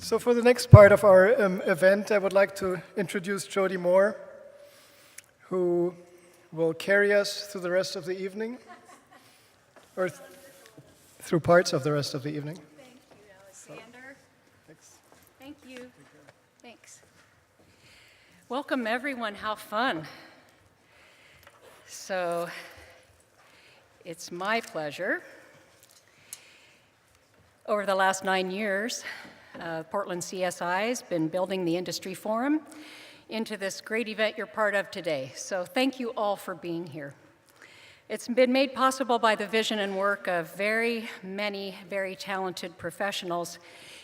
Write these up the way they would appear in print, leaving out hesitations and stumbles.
So for the next part of our event, I would like to introduce Jody Moore, who will carry us through the rest of the evening, or through parts of the rest of the evening. Thank you, Alexander. Thanks. Thank you. Thanks. Welcome, everyone. How fun. So it's my pleasure. Over the last 9 years, Portland CSI has been building the Industry Forum into this great event you're part of today. So thank you all for being here. It's been made possible by the vision and work of very many very talented professionals.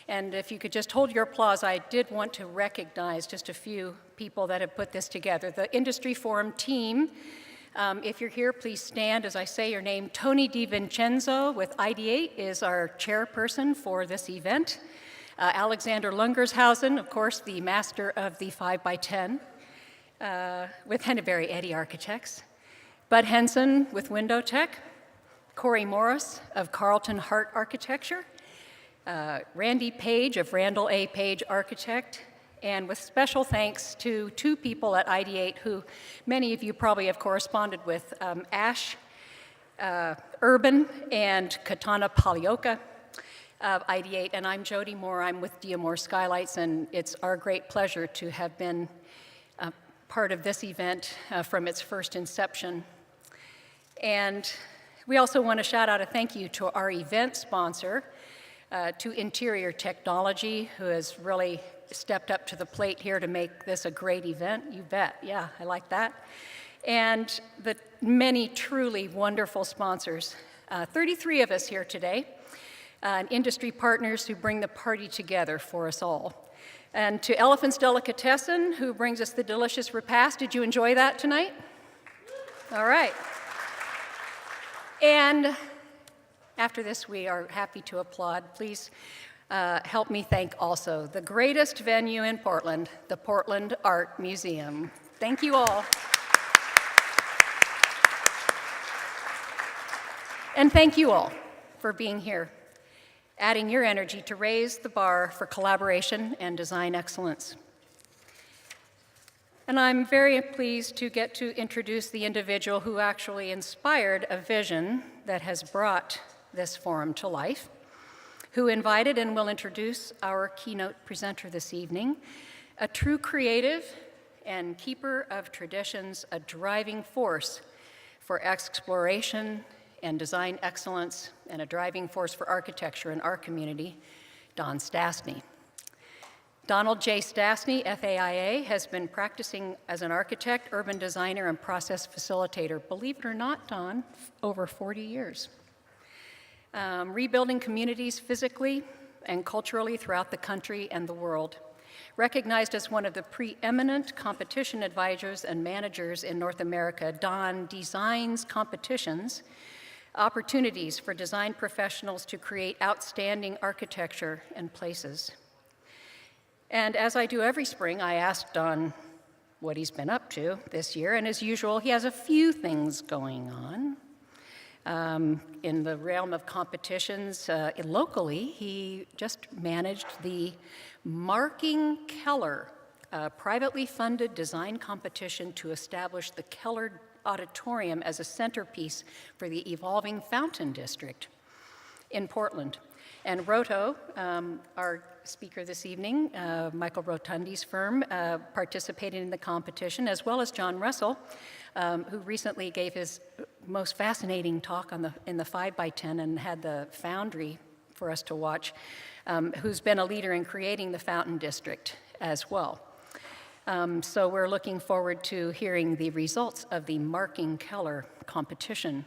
And if you could just hold your applause, I did want to recognize just a few people that have put this together. The Industry Forum team, if you're here, please stand as I say your name. Tony DiVincenzo with Ideate is our chairperson for this event. Alexander Lungershausen, of course, the master of the 5x10 with Henneberry Eddy Architects. Bud Henson with Window Tech. Corey Morris of Carlton Hart Architecture. Randy Page of Randall A. Page Architect. And with special thanks to two people at Ideate who many of you probably have corresponded with, Ash Urban and Katana Palioka of Ideate. And I'm Jody Moore, I'm with Diamore Skylights, and it's our great pleasure to have been part of this event from its first inception. And we also want to shout out a thank you to our event sponsor, to Interior Technology, who has really stepped up to the plate here to make this a great event. You bet, yeah, I like that. And the many truly wonderful sponsors, 33 of us here today, and industry partners who bring the party together for us all. And to Elephant's Delicatessen, who brings us the delicious repast. Did you enjoy that tonight? All right. And after this, we are happy to applaud. Please help me thank also the greatest venue in Portland, the Portland Art Museum. Thank you all. And thank you all for being here, adding your energy to raise the bar for collaboration and design excellence. And I'm very pleased to get to introduce the individual who actually inspired a vision that has brought this forum to life, who invited and will introduce our keynote presenter this evening, a true creative and keeper of traditions, a driving force for exploration and design excellence, and a driving force for architecture in our community, Don Stastny. Donald J. Stastny, FAIA, has been practicing as an architect, urban designer, and process facilitator, believe it or not, Don, over 40 years. Rebuilding communities physically and culturally throughout the country and the world. Recognized as one of the preeminent competition advisors and managers in North America, Don designs competitions, opportunities for design professionals to create outstanding architecture and places. And as I do every spring, I asked Don what he's been up to this year, and as usual, he has a few things going on. In the realm of competitions, locally, he just managed the Marking Keller, privately funded design competition to establish the Keller Auditorium as a centerpiece for the evolving Fountain District in Portland. And RoTo, our speaker this evening, Michael Rotondi's firm, participated in the competition, as well as John Russell, who recently gave his most fascinating talk in the 5x10 and had the foundry for us to watch, who's been a leader in creating the Fountain District as well. So we're looking forward to hearing the results of the Marking Keller competition.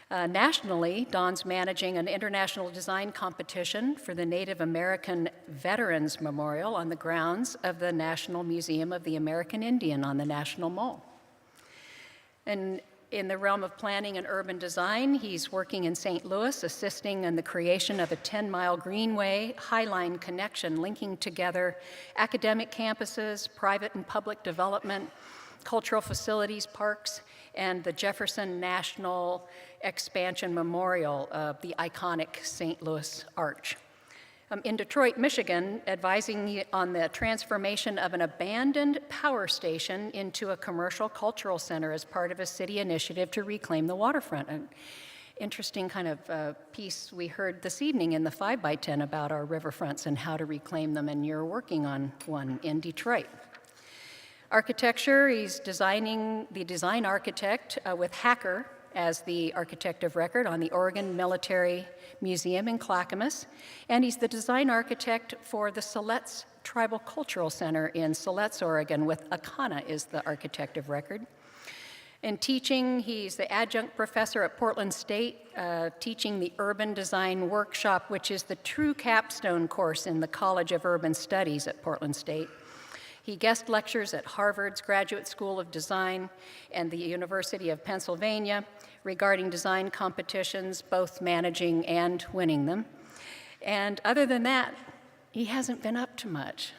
Nationally, Don's managing an international design competition for the Native American Veterans Memorial on the grounds of the National Museum of the American Indian on the National Mall. And in the realm of planning and urban design, he's working in St. Louis, assisting in the creation of a 10-mile greenway Highline connection linking together academic campuses, private and public development, cultural facilities, parks, and the Jefferson National Expansion Memorial, the iconic St. Louis Arch. in Detroit, Michigan, advising on the transformation of an abandoned power station into a commercial cultural center as part of a city initiative to reclaim the waterfront. An interesting kind of piece we heard this evening in the 5x10 about our riverfronts and how to reclaim them, and you're working on one in Detroit. Architecture, he's designing the design architect with Hacker as the architect of record on the Oregon Military Museum in Clackamas, and he's the design architect for the Siletz Tribal Cultural Center in Siletz, Oregon, with Akana is the architect of record. In teaching, he's the adjunct professor at Portland State, teaching the Urban Design Workshop, which is the true capstone course in the College of Urban Studies at Portland State. He guest lectures at Harvard's Graduate School of Design and the University of Pennsylvania regarding design competitions, both managing and winning them. And other than that, he hasn't been up to much.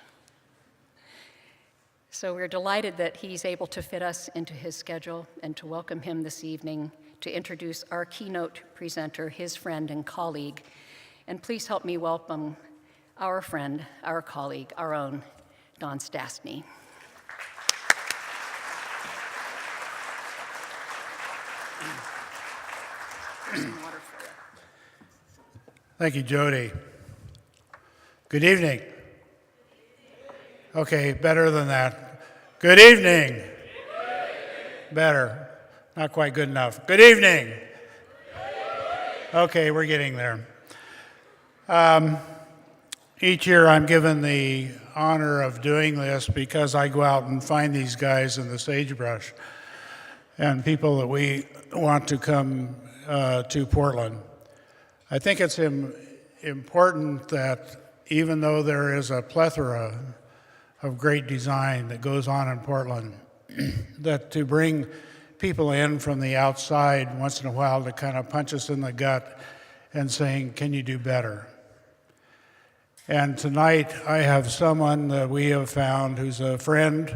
So we're delighted that he's able to fit us into his schedule and to welcome him this evening to introduce our keynote presenter, his friend and colleague. And please help me welcome our friend, our colleague, our own Don Stastny. Thank you, Jody. Good evening. Okay, better than that. Good evening. Better. Not quite good enough. Good evening. Okay, we're getting there. Each year I'm given the honor of doing this because I go out and find these guys in the sagebrush and people that we want to come to Portland. I think it's important that even though there is a plethora of great design that goes on in Portland, that to bring people in from the outside once in a while to kind of punch us in the gut and saying, can you do better? And tonight I have someone that we have found who's a friend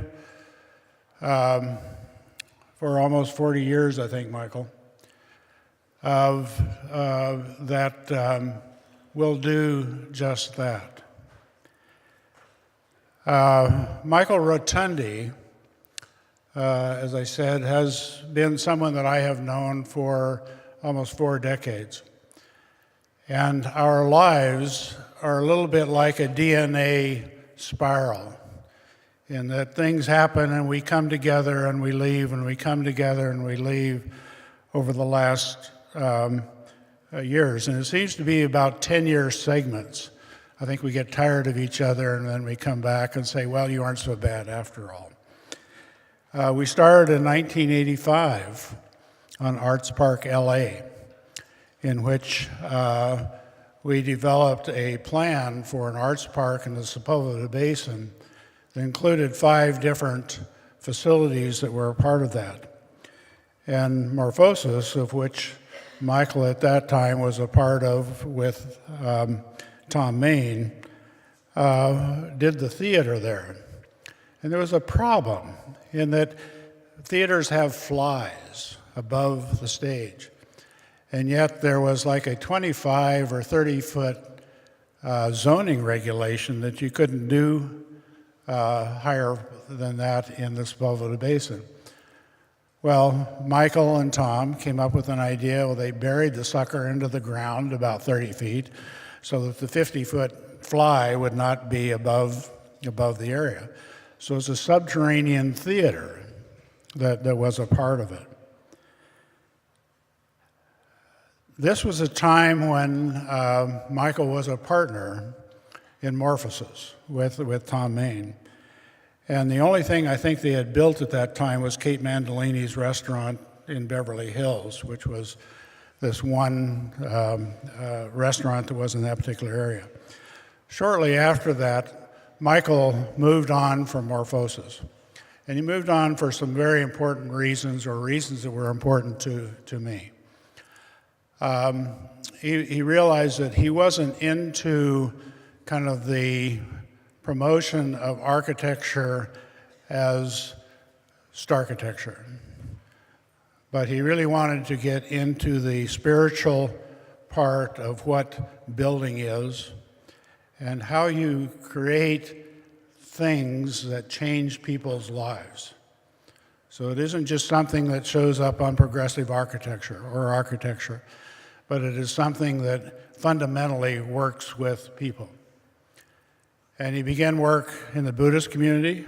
for almost 40 years, I think, Michael, that will do just that. Michael Rotondi, as I said, has been someone that I have known for almost 4 decades. And our lives are a little bit like a DNA spiral, in that things happen and we come together and we leave, and we come together and we leave over the last years. And it seems to be about 10-year segments. I think we get tired of each other and then we come back and say, well, you aren't so bad after all. We started in 1985 on Arts Park, LA, in which we developed a plan for an arts park in the Sepulveda Basin that included 5 different facilities that were a part of that. And Morphosis, of which Michael at that time was a part of with Tom Main, did the theater there. And there was a problem in that theaters have flies above the stage. And yet there was like a 25 or 30 foot zoning regulation that you couldn't do higher than that in the Sepulveda Basin. Well, Michael and Tom came up with an idea. Well, they buried the sucker into the ground about 30 feet so that the 50-foot fly would not be above the area. So it's a subterranean theater that was a part of it. This was a time when Michael was a partner in Morphosis with Tom Main. And the only thing I think they had built at that time was Kate Mandolini's restaurant in Beverly Hills, which was this one restaurant that was in that particular area. Shortly after that, Michael moved on from Morphosis. And he moved on for some very important reasons, or reasons that were important to me. He realized that he wasn't into kind of the promotion of architecture as starchitecture, but he really wanted to get into the spiritual part of what building is and how you create things that change people's lives. So it isn't just something that shows up on progressive architecture, but it is something that fundamentally works with people. And he began work in the Buddhist community.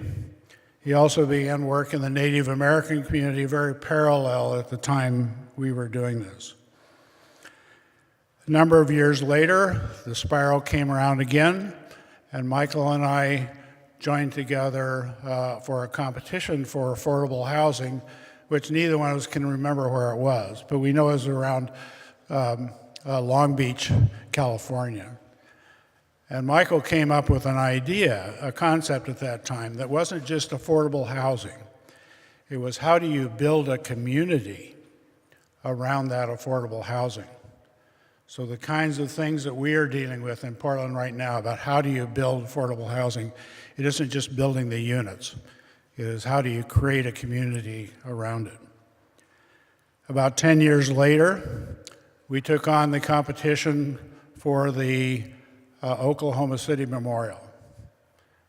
He also began work in the Native American community, very parallel at the time we were doing this. A number of years later, the spiral came around again, and Michael and I joined together for a competition for affordable housing, which neither one of us can remember where it was, but we know it was around Long Beach, California. And Michael came up with an idea, a concept at that time, that wasn't just affordable housing. It was, how do you build a community around that affordable housing? So the kinds of things that we are dealing with in Portland right now about how do you build affordable housing, it isn't just building the units. It is, how do you create a community around it? About 10 years later, we took on the competition for the Oklahoma City Memorial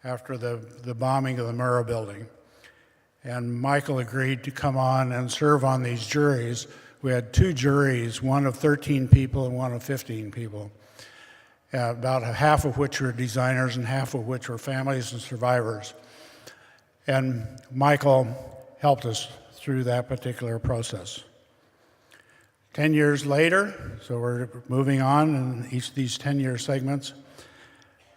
after the bombing of the Murrah building. And Michael agreed to come on and serve on these juries. We had 2 juries, one of 13 people and one of 15 people, about half of which were designers and half of which were families and survivors. And Michael helped us through that particular process. 10 years later, so we're moving on in each of these 10-year segments,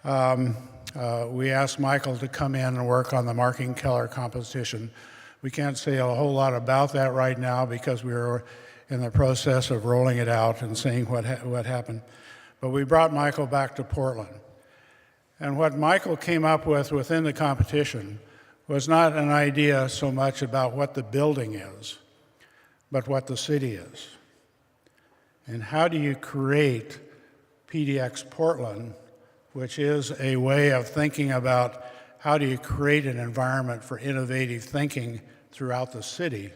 we asked Michael to come in and work on the Marking Keller competition. We can't say a whole lot about that right now because we were in the process of rolling it out and seeing what happened. But we brought Michael back to Portland. And what Michael came up with within the competition was not an idea so much about what the building is, but what the city is. And how do you create PDX Portland, which is a way of thinking about how do you create an environment for innovative thinking throughout the city,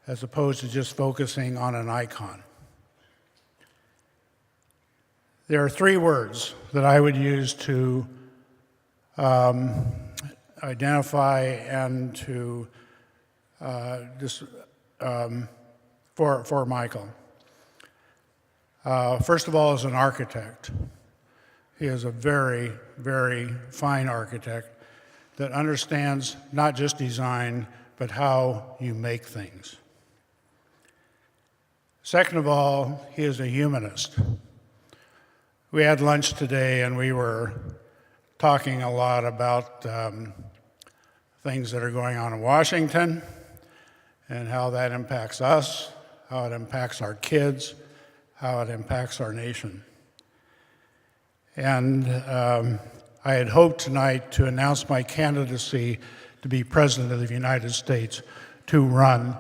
as opposed to just focusing on an icon. There are 3 words that I would use to identify and to for Michael. First of all, as an architect, he is a very, very fine architect that understands not just design, but how you make things. Second of all, he is a humanist. We had lunch today and we were talking a lot about things that are going on in Washington and how that impacts us, how it impacts our kids, how it impacts our nation. And I had hoped tonight to announce my candidacy to be President of the United States to run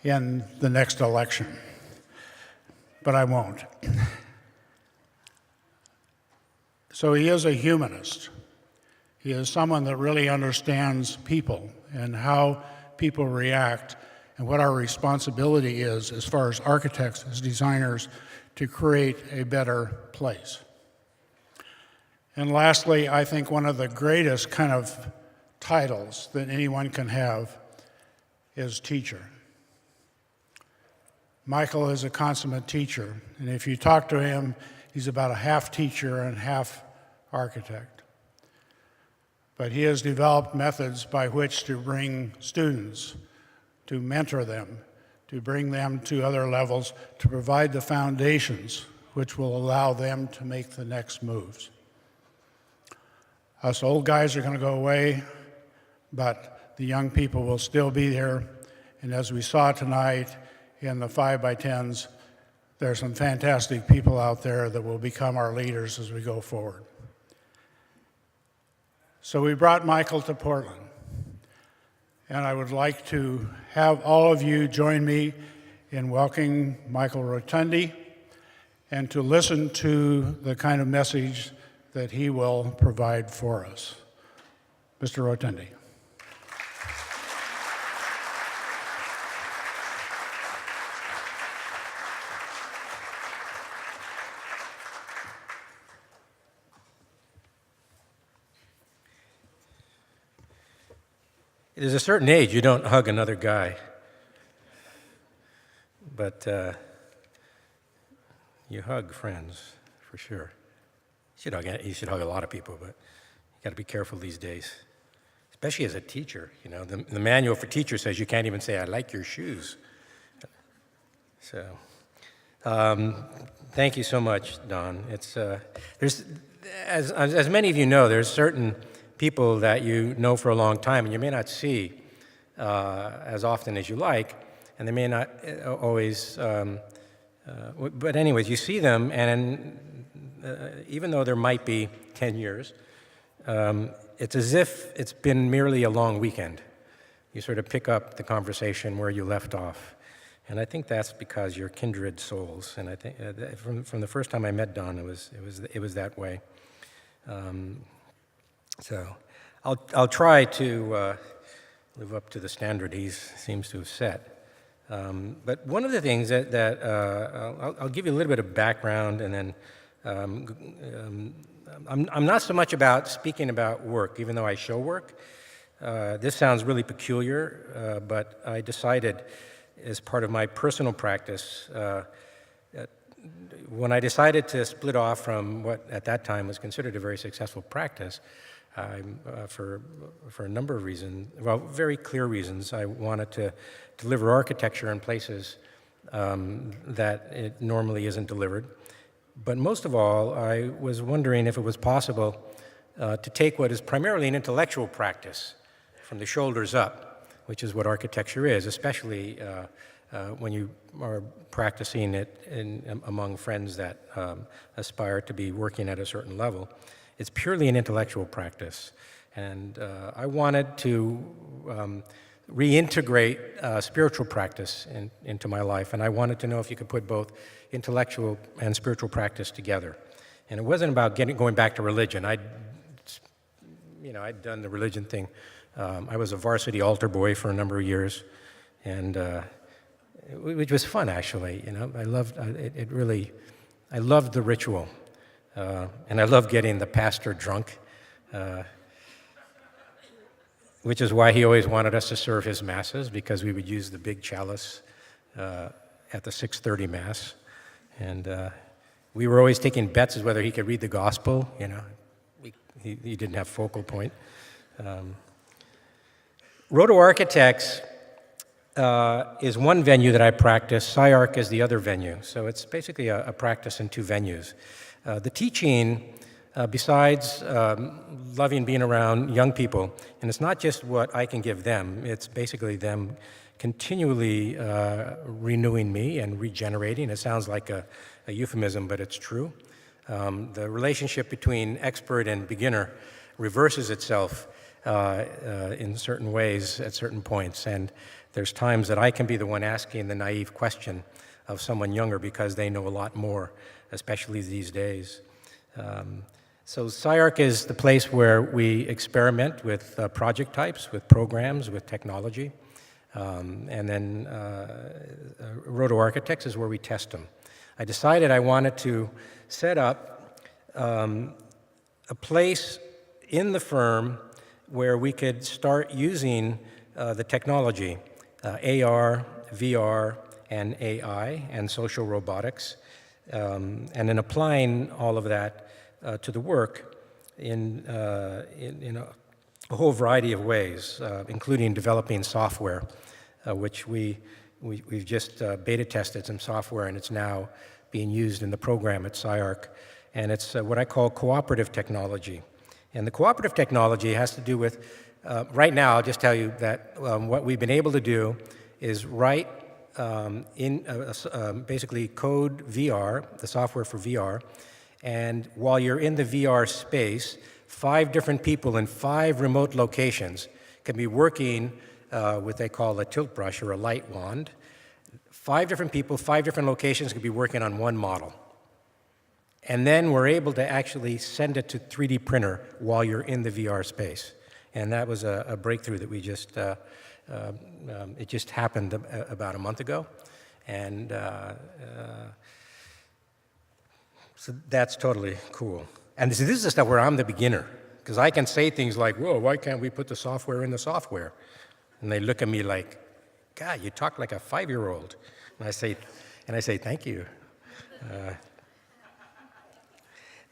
in the next election, but I won't. So he is a humanist. He is someone that really understands people and how people react and what our responsibility is as far as architects, as designers, to create a better place. And lastly, I think one of the greatest kind of titles that anyone can have is teacher. Michael is a consummate teacher, and if you talk to him, he's about a half teacher and half architect. But he has developed methods by which to bring students, to mentor them, to bring them to other levels, to provide the foundations which will allow them to make the next moves. Us old guys are going to go away, but the young people will still be there. And as we saw tonight in the 5x10s, there are some fantastic people out there that will become our leaders as we go forward. So we brought Michael to Portland. And I would like to have all of you join me in welcoming Michael Rotondi and to listen to the kind of message that he will provide for us. Mr. Rotondi. There's a certain age you don't hug another guy. But you hug friends, for sure. You should hug a lot of people, but you got to be careful these days, especially as a teacher. You know, the manual for teachers says you can't even say, "I like your shoes." So, thank you so much, Don. It's there's as many of you know, there's certain people that you know for a long time, and you may not see as often as you like, and they may not always. But anyways, you see them, and even though there might be 10 years, it's as if it's been merely a long weekend. You sort of pick up the conversation where you left off. And I think that's because you're kindred souls. And I think from the first time I met Don, it was that way. So I'll try to live up to the standard he seems to have set. But one of the things that I'll give you a little bit of background, and then I'm not so much about speaking about work, even though I show work. This sounds really peculiar, but I decided as part of my personal practice, when I decided to split off from what at that time was considered a very successful practice, for a number of reasons, well, very clear reasons, I wanted to deliver architecture in places that it normally isn't delivered. But most of all, I was wondering if it was possible to take what is primarily an intellectual practice from the shoulders up, which is what architecture is, especially when you are practicing it among friends that aspire to be working at a certain level. It's purely an intellectual practice. And I wanted to reintegrate spiritual practice into my life, and I wanted to know if you could put both intellectual and spiritual practice together. And it wasn't about going back to religion. I'd done the religion thing. I was a varsity altar boy for a number of years, and which was fun, actually. You know, I loved it really. I loved the ritual, and I loved getting the pastor drunk, which is why he always wanted us to serve his masses, because we would use the big chalice at the 6:30 mass, and we were always taking bets as whether he could read the gospel. You know, he didn't have focal point. RoTo Architects is one venue that I practice. SciArc is the other venue. So it's basically a practice in two venues. The teaching, besides loving being around young people, and it's not just what I can give them, it's basically them continually renewing me and regenerating. It sounds like a euphemism, but it's true. The relationship between expert and beginner reverses itself in certain ways at certain points, and there's times that I can be the one asking the naive question of someone younger because they know a lot more, especially these days. So SciArc is the place where we experiment with project types, with programs, with technology, and then RoTo Architects is where we test them. I decided I wanted to set up a place in the firm where we could start using the technology, AR, VR, and AI, and social robotics, and then applying all of that to the work in a whole variety of ways, including developing software, which we've just beta tested some software, and it's now being used in the program at SciArc, and it's what I call cooperative technology. And the cooperative technology has to do with, right now, I'll just tell you that what we've been able to do is write basically code VR, the software for VR, and while you're in the VR space, 5 different people in 5 remote locations can be working with what they call a tilt brush or a light wand. 5 different people, 5 different locations can be working on one model. And then we're able to actually send it to 3D printer while you're in the VR space. And that was a breakthrough that we just, it just happened about a month ago. And so that's totally cool. And this is the stuff where I'm the beginner, because I can say things like, whoa, why can't we put the software in the software? And they look at me like, God, you talk like a 5-year-old. And I say, thank you.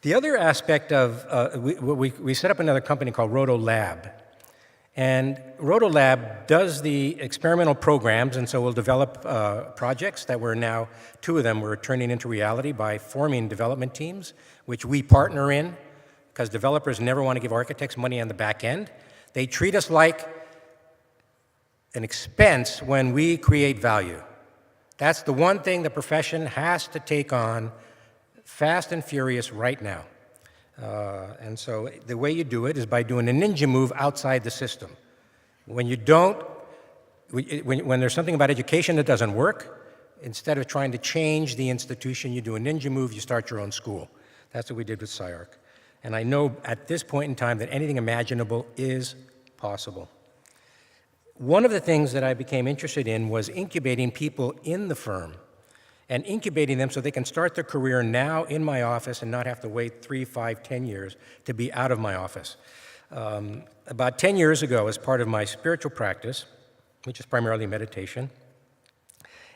The other aspect of, we set up another company called RoTo Lab. And RoTo Lab does the experimental programs, and so we'll develop projects that we're now, 2 of them we're turning into reality by forming development teams, which we partner in, because developers never want to give architects money on the back end. They treat us like an expense when we create value. That's the one thing the profession has to take on fast and furious right now. And so the way you do it is by doing a ninja move outside the system. When you don't, when there's something about education that doesn't work, instead of trying to change the institution, you do a ninja move, you start your own school. That's what we did with CSI. And I know at this point in time that anything imaginable is possible. One of the things that I became interested in was incubating people in the firm and incubating them so they can start their career now in my office and not have to wait 3, 5, 10 years to be out of my office. About 10 years ago, as part of my spiritual practice, which is primarily meditation,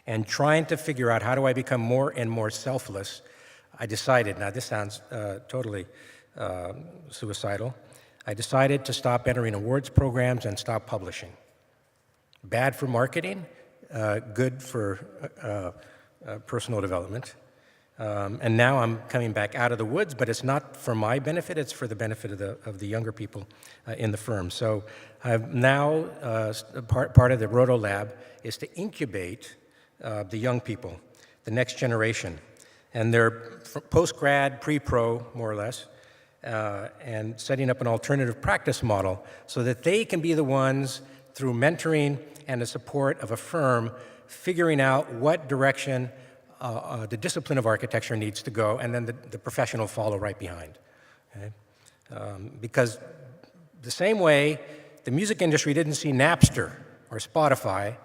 and trying to figure out how do I become more and more selfless, I decided, now this sounds totally suicidal, I decided to stop entering awards programs and stop publishing. Bad for marketing, good for personal development. And now I'm coming back out of the woods, but it's not for my benefit, it's for the benefit of the younger people in the firm. So I've now, part of the RoTo Lab is to incubate the young people, the next generation. And they're post-grad, pre-pro, more or less, and setting up an alternative practice model so that they can be the ones, through mentoring and the support of a firm, figuring out what direction the discipline of architecture needs to go, and then the profession will follow right behind. Okay? Because the same way the music industry didn't see Napster or Spotify,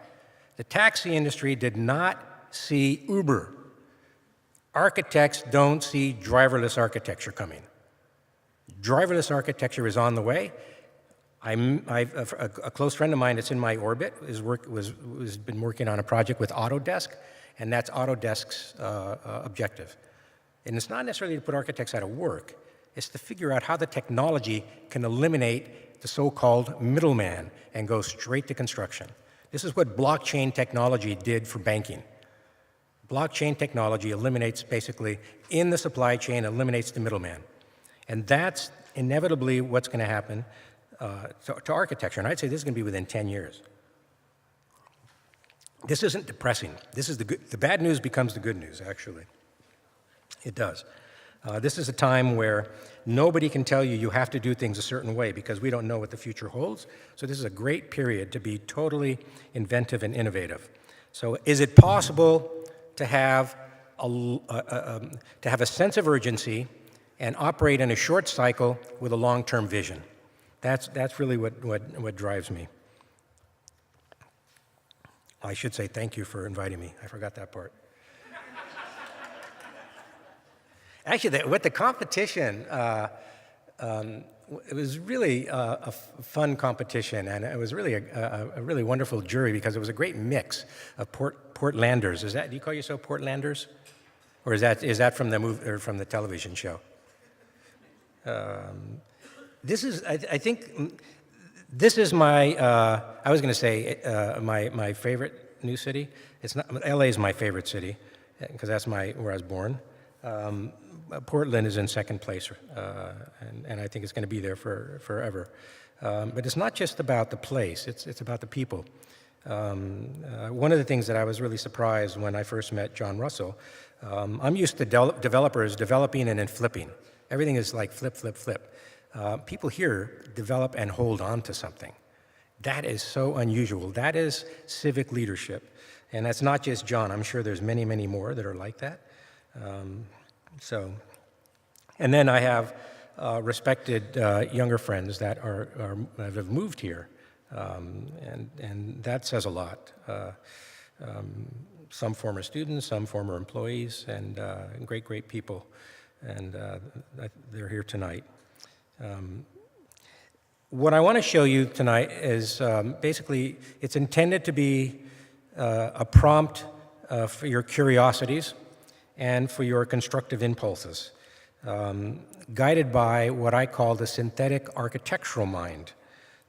the taxi industry did not see Uber. Architects don't see driverless architecture coming. Driverless architecture is on the way. A close friend of mine that's in my orbit has been working on a project with Autodesk, and that's Autodesk's objective. And it's not necessarily to put architects out of work, it's to figure out how the technology can eliminate the so-called middleman and go straight to construction. This is what blockchain technology did for banking. Blockchain technology eliminates, basically, in the supply chain, eliminates the middleman. And that's inevitably what's going to happen to architecture. And I'd say this is going to be within 10 years. This isn't depressing. This is the bad news becomes the good news, actually. It does. This is a time where nobody can tell you have to do things a certain way because we don't know what the future holds. So this is a great period to be totally inventive and innovative. So is it possible to have a sense of urgency and operate in a short cycle with a long-term vision? That's really what drives me. I should say thank you for inviting me. I forgot that part. Actually, with the competition, it was really a fun competition, and it was really a really wonderful jury because it was a great mix of Portlanders. Do you call yourself Portlanders, or is that from the movie or from the television show? This is, I think, this is my. I was going to say my favorite new city. It's not. LA is my favorite city because that's where I was born. Portland is in second place, and I think it's going to be there forever. But it's not just about the place, it's about the people. One of the things that I was really surprised when I first met John Russell, I'm used to developers developing and then flipping. Everything is like flip, flip, flip. People here develop and hold on to something. That is so unusual. That is civic leadership. And that's not just John. I'm sure there's many, many more that are like that. And then I have respected younger friends that have moved here, and that says a lot. Some former students, some former employees, and great people, and they're here tonight. what I want to show you tonight is basically, it's intended to be a prompt for your curiosities and for your constructive impulses, guided by what I call the synthetic architectural mind,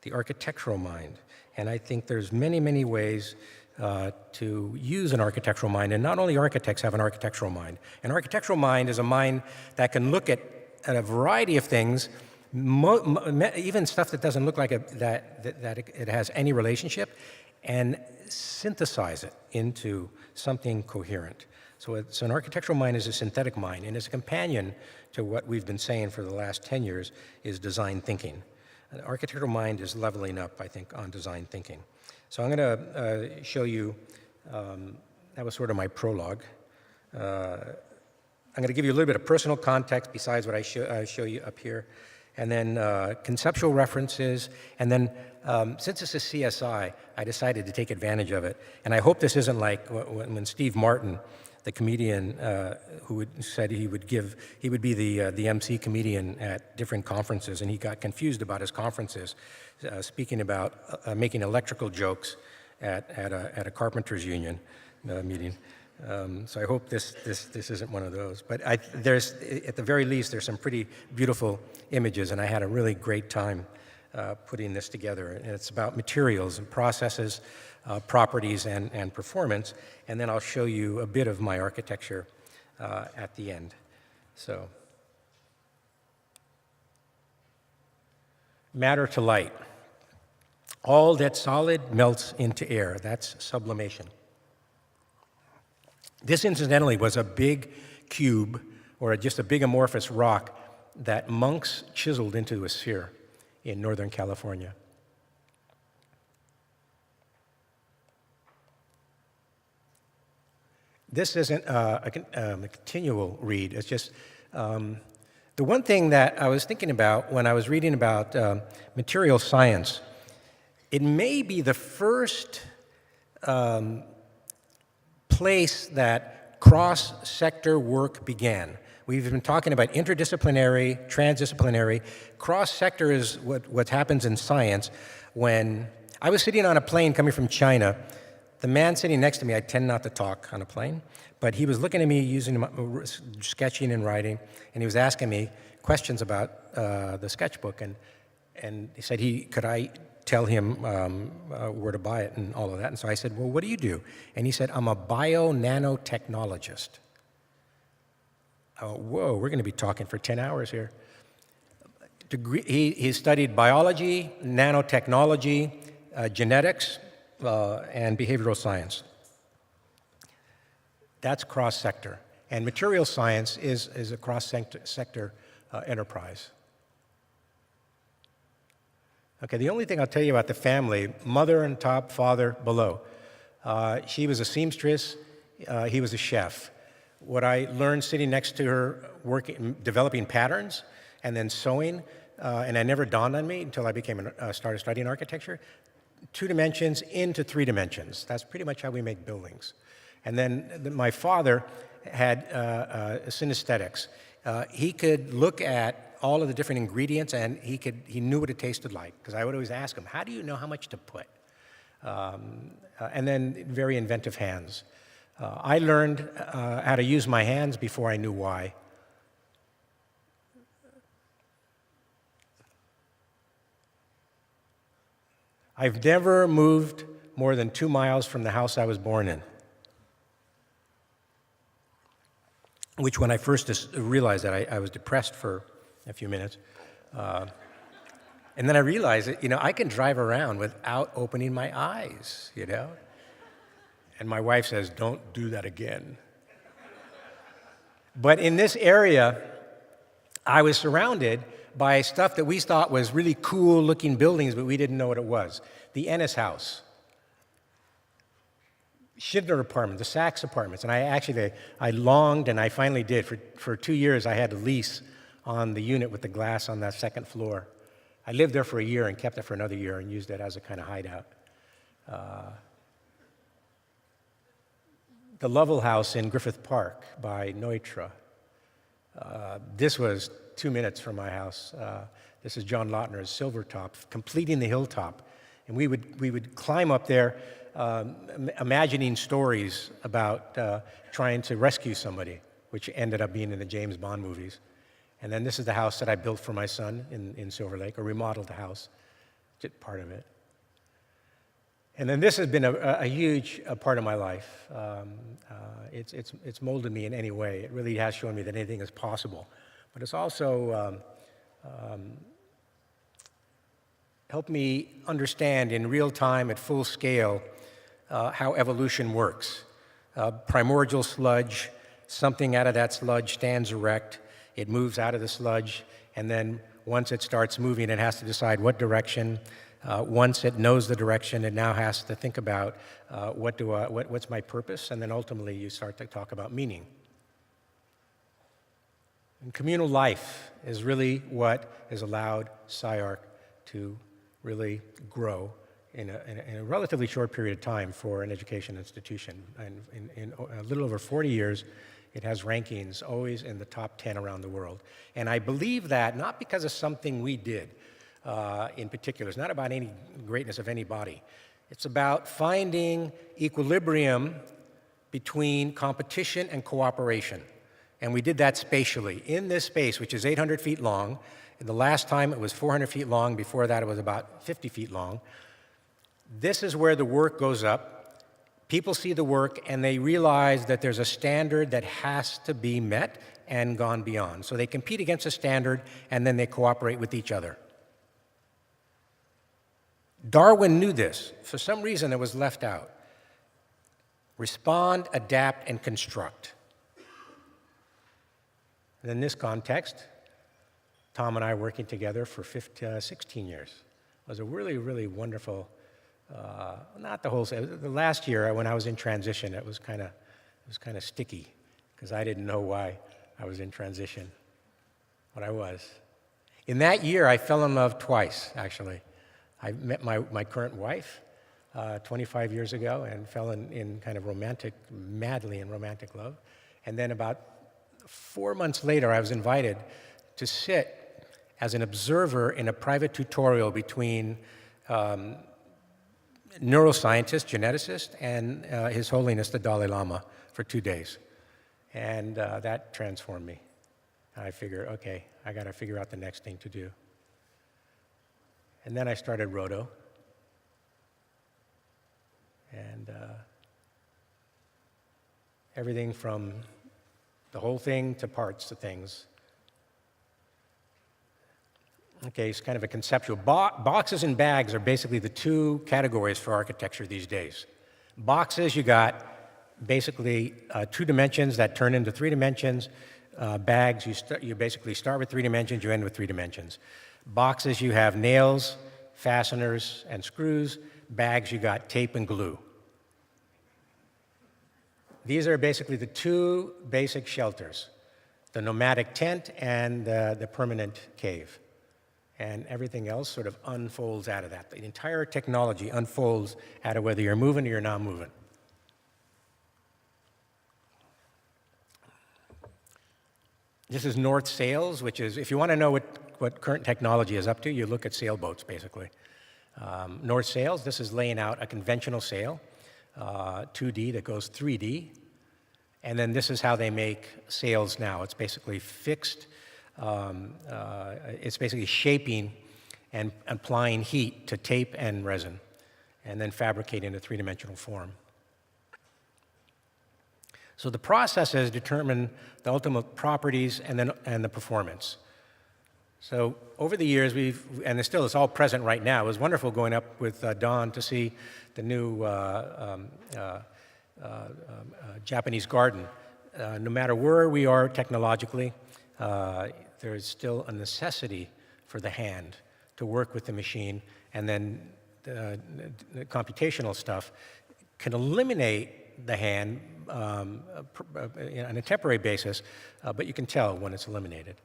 the architectural mind. And I think there's many, many ways to use an architectural mind, and not only architects have an architectural mind. An architectural mind is a mind that can look at a variety of things, even stuff that doesn't look like that it has any relationship, and synthesize it into something coherent. So an architectural mind is a synthetic mind, and it's a companion to what we've been saying for the last 10 years is design thinking. An architectural mind is leveling up, I think, on design thinking. So I'm going to show you, that was sort of my prologue. I'm going to give you a little bit of personal context besides what I show you up here, and then conceptual references, and then since this is CSI, I decided to take advantage of it. And I hope this isn't like when Steve Martin, the comedian who said he would be the MC comedian at different conferences, and he got confused about his conferences, speaking about making electrical jokes at a carpenters union meeting. So I hope this isn't one of those. But there's, at the very least, there's some pretty beautiful images, and I had a really great time putting this together. And it's about materials and processes, properties, and performance. And then I'll show you a bit of my architecture at the end. So, matter to light. All that's solid melts into air. That's sublimation. This, incidentally, was a big cube, or just a big amorphous rock, that monks chiseled into a sphere in Northern California. This isn't a continual read. It's just the one thing that I was thinking about when I was reading about material science. It may be the first place that cross-sector work began. We've been talking about interdisciplinary, transdisciplinary. Cross-sector is what happens in science. When I was sitting on a plane coming from China, the man sitting next to me, I tend not to talk on a plane, but he was looking at me using sketching and writing, and he was asking me questions about the sketchbook, and he said could I tell him where to buy it and all of that. And so I said, well, what do you do? And he said, I'm a bio-nanotechnologist. Whoa, we're going to be talking for 10 hours here. He studied biology, nanotechnology, genetics, and behavioral science. That's cross-sector. And material science is a cross-sector enterprise. Okay, the only thing I'll tell you about the family, mother on top, father below. She was a seamstress, he was a chef. What I learned sitting next to her, developing patterns and then sewing, and it never dawned on me until I started studying architecture, 2 dimensions into 3 dimensions. That's pretty much how we make buildings. And then my father had synesthetics. He could look at all of the different ingredients, and he knew what it tasted like, because I would always ask him, how do you know how much to put? And then very inventive hands. I learned how to use my hands before I knew why. I've never moved more than 2 miles from the house I was born in, which when I first realized that, I was depressed for a few minutes. And then I realized that, I can drive around without opening my eyes, And my wife says, don't do that again. But in this area, I was surrounded by stuff that we thought was really cool looking buildings, but we didn't know what it was. The Ennis House, Schindler apartment, the Sachs apartments. And I longed, and I finally did. For 2 years, I had a lease on the unit with the glass on that second floor. I lived there for a year and kept it for another year and used it as a kind of hideout. The Lovell House in Griffith Park by Neutra. This was 2 minutes from my house. This is John Lautner's Silvertop, completing the hilltop. And we would climb up there, imagining stories about trying to rescue somebody, which ended up being in the James Bond movies. And then this is the house that I built for my son in Silver Lake, or remodeled the house, just part of it. And then this has been a huge part of my life. It's molded me in any way. It really has shown me that anything is possible. But it's also helped me understand in real time, at full scale, how evolution works. Primordial sludge, something out of that sludge stands erect. It moves out of the sludge, and then once it starts moving, it has to decide what direction. Once it knows the direction, it now has to think about what's my purpose, and then ultimately you start to talk about meaning. And communal life is really what has allowed SciArc to really grow in a relatively short period of time for an education institution. And in a little over 40 years, it has rankings always in the top 10 around the world. And I believe that not because of something we did in particular. It's not about any greatness of anybody. It's about finding equilibrium between competition and cooperation. And we did that spatially. In this space, which is 800 feet long, and the last time it was 400 feet long, before that it was about 50 feet long. This is where the work goes up. People see the work and they realize that there's a standard that has to be met and gone beyond. So they compete against a standard and then they cooperate with each other. Darwin knew this. For some reason it was left out. Respond, adapt, and construct. And in this context, Tom and I working together for 16 years. It was a really, really wonderful, not the whole, the last year when I was in transition, it was kind of sticky because I didn't know why I was in transition, but I was. In that year, I fell in love twice, actually. I met my current wife 25 years ago and fell in kind of madly in romantic love. And then about 4 months later, I was invited to sit as an observer in a private tutorial between neuroscientist, geneticist, and His Holiness the Dalai Lama for 2 days. And that transformed me. I figured, okay, I got to figure out the next thing to do. And then I started RoTo. And everything from the whole thing to parts to things. Okay, it's kind of a conceptual. Boxes and bags are basically the two categories for architecture these days. Boxes, you got basically 2 dimensions that turn into 3 dimensions. Bags, you basically start with 3 dimensions, you end with 3 dimensions. Boxes, you have nails, fasteners, and screws. Bags, you got tape and glue. These are basically the 2 basic shelters, the nomadic tent and the permanent cave. And everything else sort of unfolds out of that. The entire technology unfolds out of whether you're moving or you're not moving. This is North Sails, which is, if you want to know what current technology is up to, you look at sailboats, basically. North Sails, this is laying out a conventional sail, 2D that goes 3D. And then this is how they make sails now. It's basically fixed. It's basically shaping and applying heat to tape and resin, and then fabricating a 3-dimensional form. So the processes determine the ultimate properties and the performance. So over the years, it's all present right now. It was wonderful going up with Don to see the new Japanese garden. No matter where we are technologically, there is still a necessity for the hand to work with the machine, and then the computational stuff can eliminate the hand on a temporary basis, but you can tell when it's eliminated.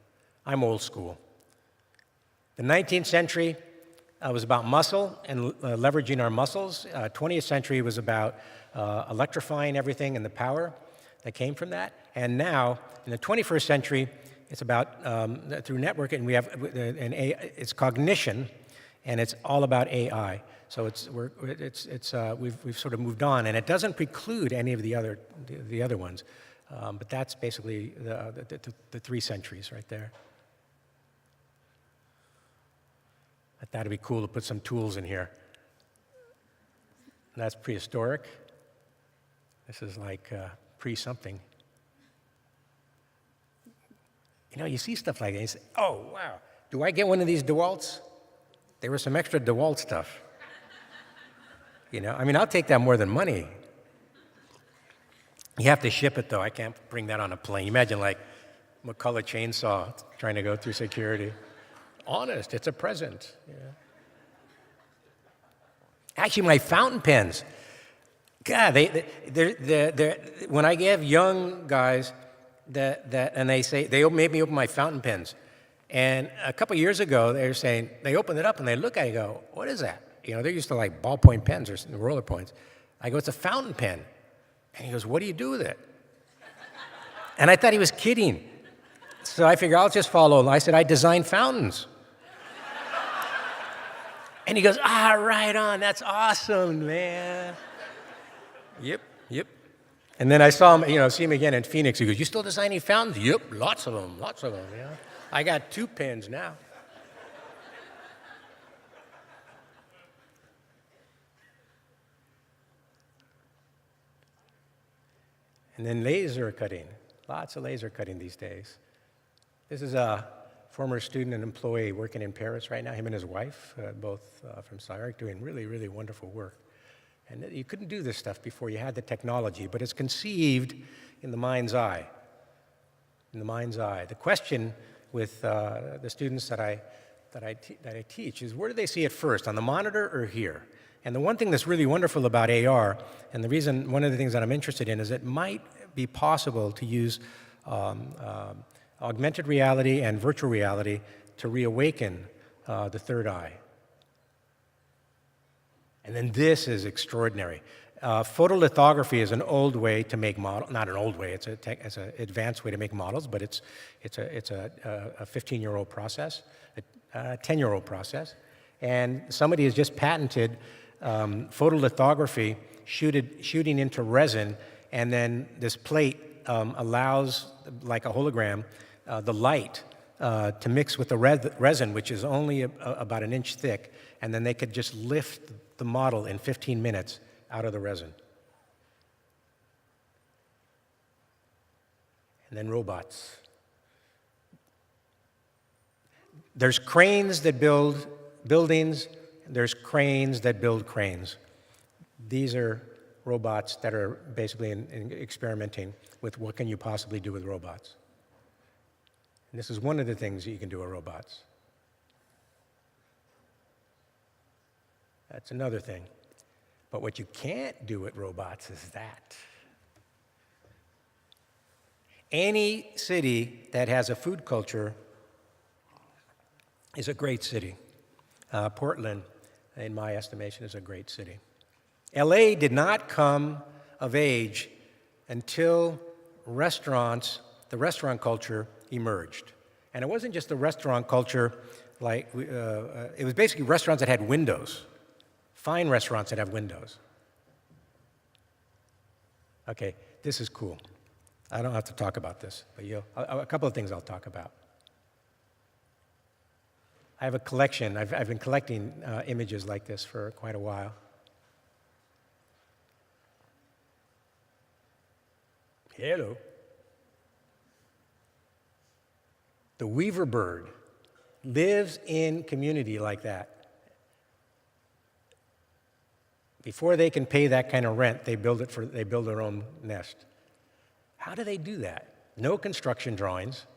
I'm old school. The 19th century was about muscle and leveraging our muscles. 20th century was about electrifying everything and the power that came from that. And now, in the 21st century, It's about through networking. We have it's cognition, and it's all about AI. So we've sort of moved on, and it doesn't preclude any of the other ones. But that's basically the 3 centuries right there. I thought it'd be cool to put some tools in here. That's prehistoric. This is like pre-something. You know, you see stuff like that, and you say, oh, wow, do I get one of these DeWalt's? There was some extra DeWalt stuff. You know, I mean, I'll take that more than money. You have to ship it, though. I can't bring that on a plane. Imagine, like, McCullough chainsaw trying to go through security. Honest, it's a present. Yeah. Actually, my fountain pens, God, when I give young guys and they make me open my fountain pens. And a couple years ago, they were saying, they opened it up and they look at it and go, what is that? You know, they're used to like ballpoint pens or roller points. I go, it's a fountain pen. And he goes, what do you do with it? And I thought he was kidding. So I figured I'll just follow. I said, I design fountains. And he goes, right on, that's awesome, man. Yep. And then I saw him, see him again in Phoenix. He goes, you still designing fountains? Yep, lots of them, yeah. I got 2 pens now. And then laser cutting, lots of laser cutting these days. This is a former student and employee working in Paris right now, him and his wife, both from CSI, doing really, really wonderful work. And you couldn't do this stuff before you had the technology, but it's conceived in the mind's eye. In the mind's eye. The question with the students that I teach is, where do they see it first, on the monitor or here? And the one thing that's really wonderful about AR, and one of the things that I'm interested in, is it might be possible to use augmented reality and virtual reality to reawaken the third eye. And then this is extraordinary. Photolithography is an old way to make models, not an old way, it's an advanced way to make models, but it's a 15-year-old process, a 10-year-old process. And somebody has just patented photolithography, shooting into resin, and then this plate allows, like a hologram, the light to mix with the resin, which is only about an inch thick, and then they could just lift the model in 15 minutes out of the resin. And then robots. There's cranes that build buildings, there's cranes that build cranes. These are robots that are basically experimenting with what can you possibly do with robots. And this is one of the things that you can do with robots. That's another thing. But what you can't do with robots is that. Any city that has a food culture is a great city. Portland, in my estimation, is a great city. LA did not come of age until the restaurant culture emerged. And it wasn't just the restaurant culture, it was basically restaurants that had windows, fine restaurants that have windows. Okay, this is cool. I don't have to talk about this, but a couple of things I'll talk about. I have a collection. I've been collecting images like this for quite a while. Hello. The weaver bird lives in community like that. Before they can pay that kind of rent, they build their own nest. How do they do that? No construction drawings.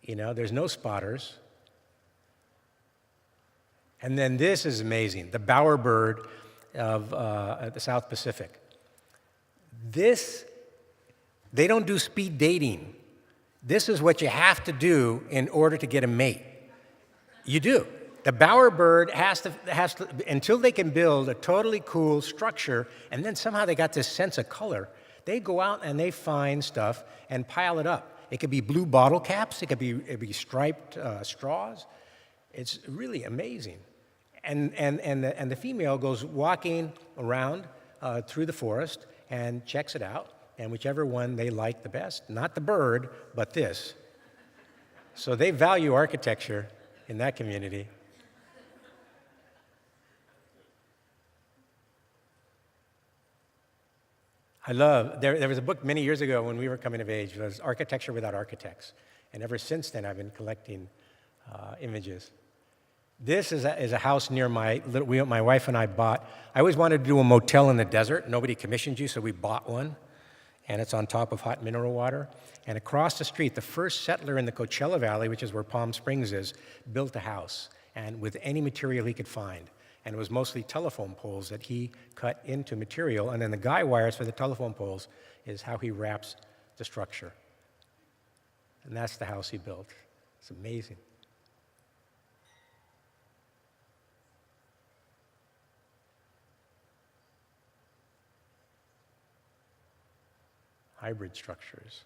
There's no spotters. And then this is amazing, the bowerbird of the South Pacific. They don't do speed dating. This is what you have to do in order to get a mate. You do. The bowerbird has to, until they can build a totally cool structure, and then somehow they got this sense of color, they go out and they find stuff and pile it up. It could be blue bottle caps. It could be striped straws. It's really amazing. And the female goes walking around through the forest and checks it out, and whichever one they like the best, not the bird, but this. So they value architecture in that community. There was a book many years ago when we were coming of age. It was Architecture Without Architects. And ever since then, I've been collecting images. This is a house near my wife and I bought. I always wanted to do a motel in the desert. Nobody commissioned you, so we bought one. And it's on top of hot mineral water. And across the street, the first settler in the Coachella Valley, which is where Palm Springs is, built a house, and with any material he could find. And it was mostly telephone poles that he cut into material, and then the guy wires for the telephone poles is how he wraps the structure. And that's the house he built. It's amazing. Hybrid structures.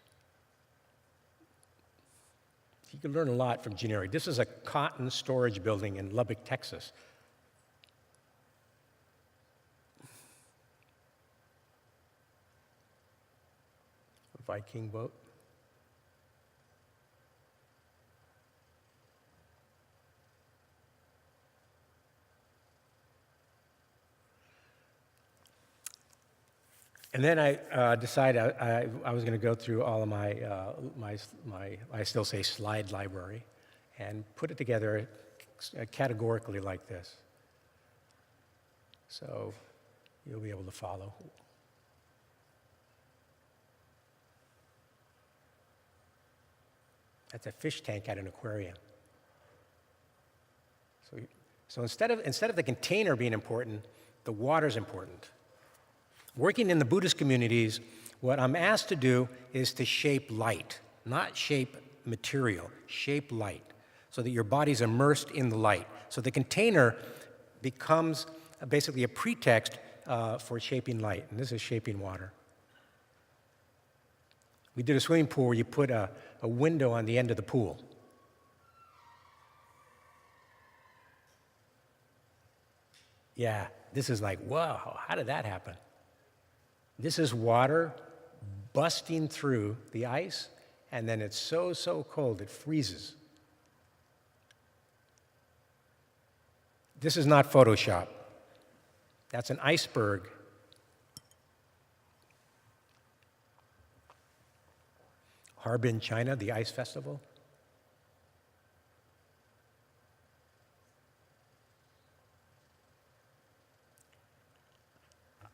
You can learn a lot from engineering. This is a cotton storage building in Lubbock, Texas. A Viking boat. And then I decided I was going to go through all of my I still say slide library, and put it together categorically like this. So you'll be able to follow. That's a fish tank at an aquarium. So instead of the container being important, the water's important. Working in the Buddhist communities, what I'm asked to do is to shape light, not shape material, shape light, so that your body's immersed in the light. So the container becomes basically a pretext for shaping light, and this is shaping water. We did a swimming pool where you put a window on the end of the pool. Yeah, this is like, wow, how did that happen? This is water busting through the ice, and then it's so cold it freezes. This is not Photoshop. That's an iceberg. Harbin, China, the ice festival.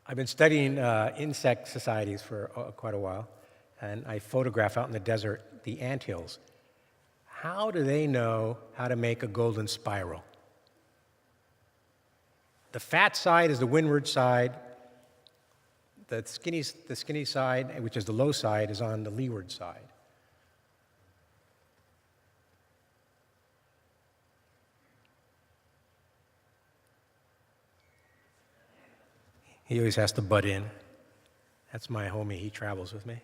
I've been studying insect societies for quite a while, and I photograph out in the desert the anthills. How do they know how to make a golden spiral? The fat side is the windward side. The skinny side, which is the low side, is on the leeward side. He always has to butt in. That's my homie. He travels with me.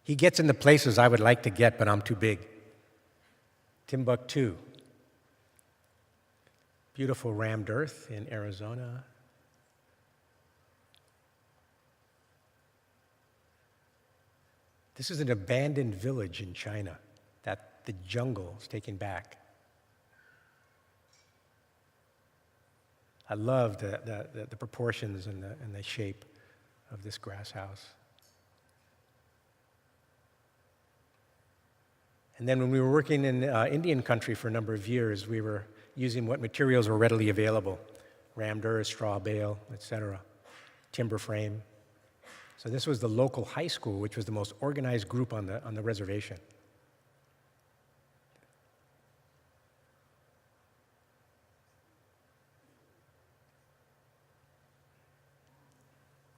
He gets into places I would like to get, but I'm too big. Timbuktu. Beautiful rammed earth in Arizona. This is an abandoned village in China that the jungle is taking back. I love the proportions and the shape of this grass house. And then when we were working in Indian country for a number of years, we were using what materials were readily available: rammed earth, straw bale, etc., timber frame. So this was the local high school, which was the most organized group on the reservation.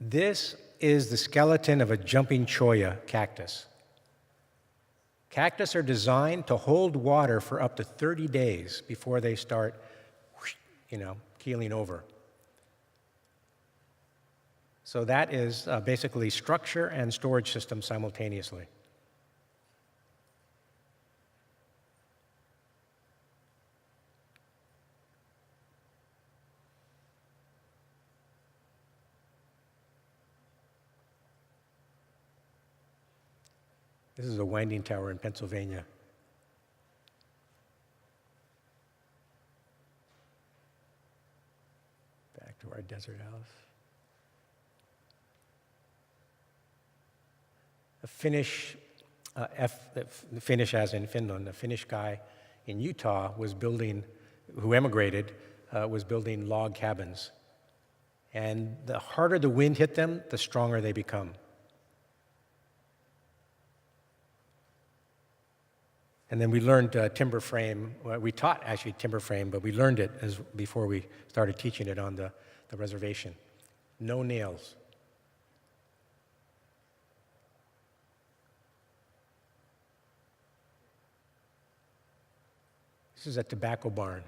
This is the skeleton of a jumping cholla cactus. Cactus are designed to hold water for up to 30 days before they start, keeling over. So that is basically structure and storage system simultaneously. This is a winding tower in Pennsylvania. Back to our desert house. A Finnish, Finnish as in Finland, a Finnish guy in Utah was building, who emigrated, was building log cabins. And the harder the wind hit them, the stronger they become. And then we learned timber frame. Well, we taught actually timber frame, but we learned it before we started teaching it on the reservation. No nails. This is a tobacco barn.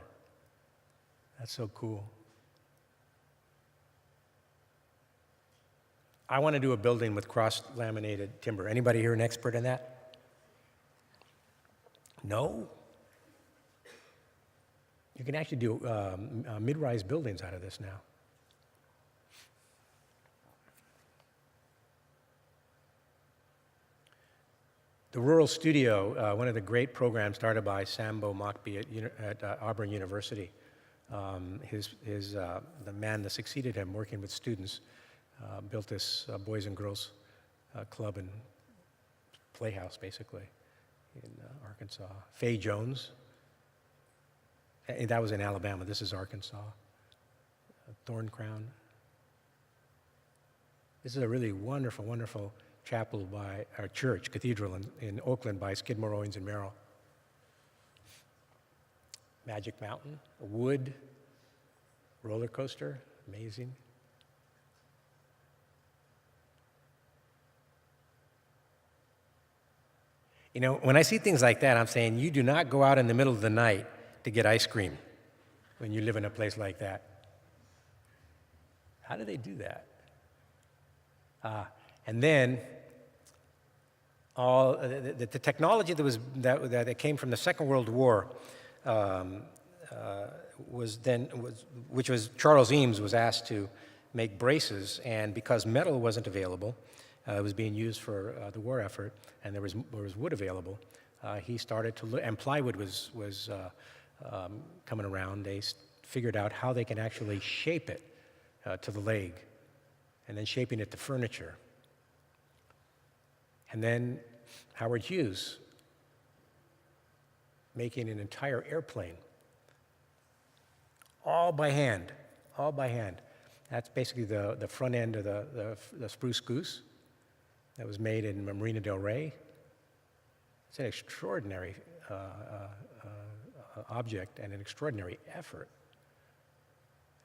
That's so cool. I want to do a building with cross-laminated timber. Anybody here an expert in that? No? You can actually do mid-rise buildings out of this now. The Rural Studio, one of the great programs started by Sambo Mockbee at Auburn University. The man that succeeded him working with students built this boys and girls club and playhouse, basically, in Arkansas. Faye Jones, and that was in Alabama. This is Arkansas. Thorn Crown. This is a really wonderful, wonderful chapel by our church, cathedral in Oakland by Skidmore, Owings and Merrill. Magic Mountain, a wood roller coaster, amazing. You know, when I see things like that, I'm saying you do not go out in the middle of the night to get ice cream when you live in a place like that. How do they do that? And then all the technology that came from the Second World War which was Charles Eames was asked to make braces, and because metal wasn't available, it was being used for the war effort, and there was wood available. He started to look, and plywood was coming around. They figured out how they can actually shape it to the leg, and then shaping it to furniture. And then Howard Hughes making an entire airplane, all by hand, all by hand. That's basically the front end of the Spruce Goose that was made in Marina del Rey. It's an extraordinary object and an extraordinary effort.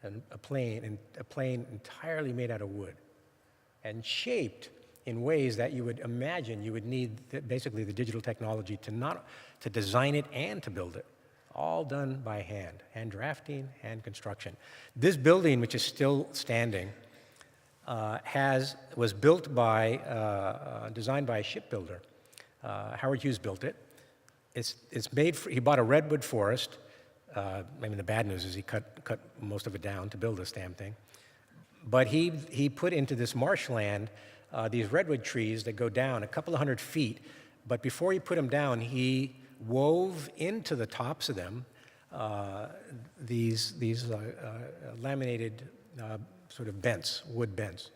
And a plane entirely made out of wood and shaped in ways that you would imagine you would need basically the digital technology to design it and to build it. All done by hand drafting, hand construction. This building, which is still standing, was built by, designed by a shipbuilder. Howard Hughes built it. It's made he bought a redwood forest. I mean, the bad news is he cut most of it down to build this damn thing. But he put into this marshland these redwood trees that go down a couple of 100 feet. But before he put them down, he wove into the tops of them these laminated sort of bents, wood bents.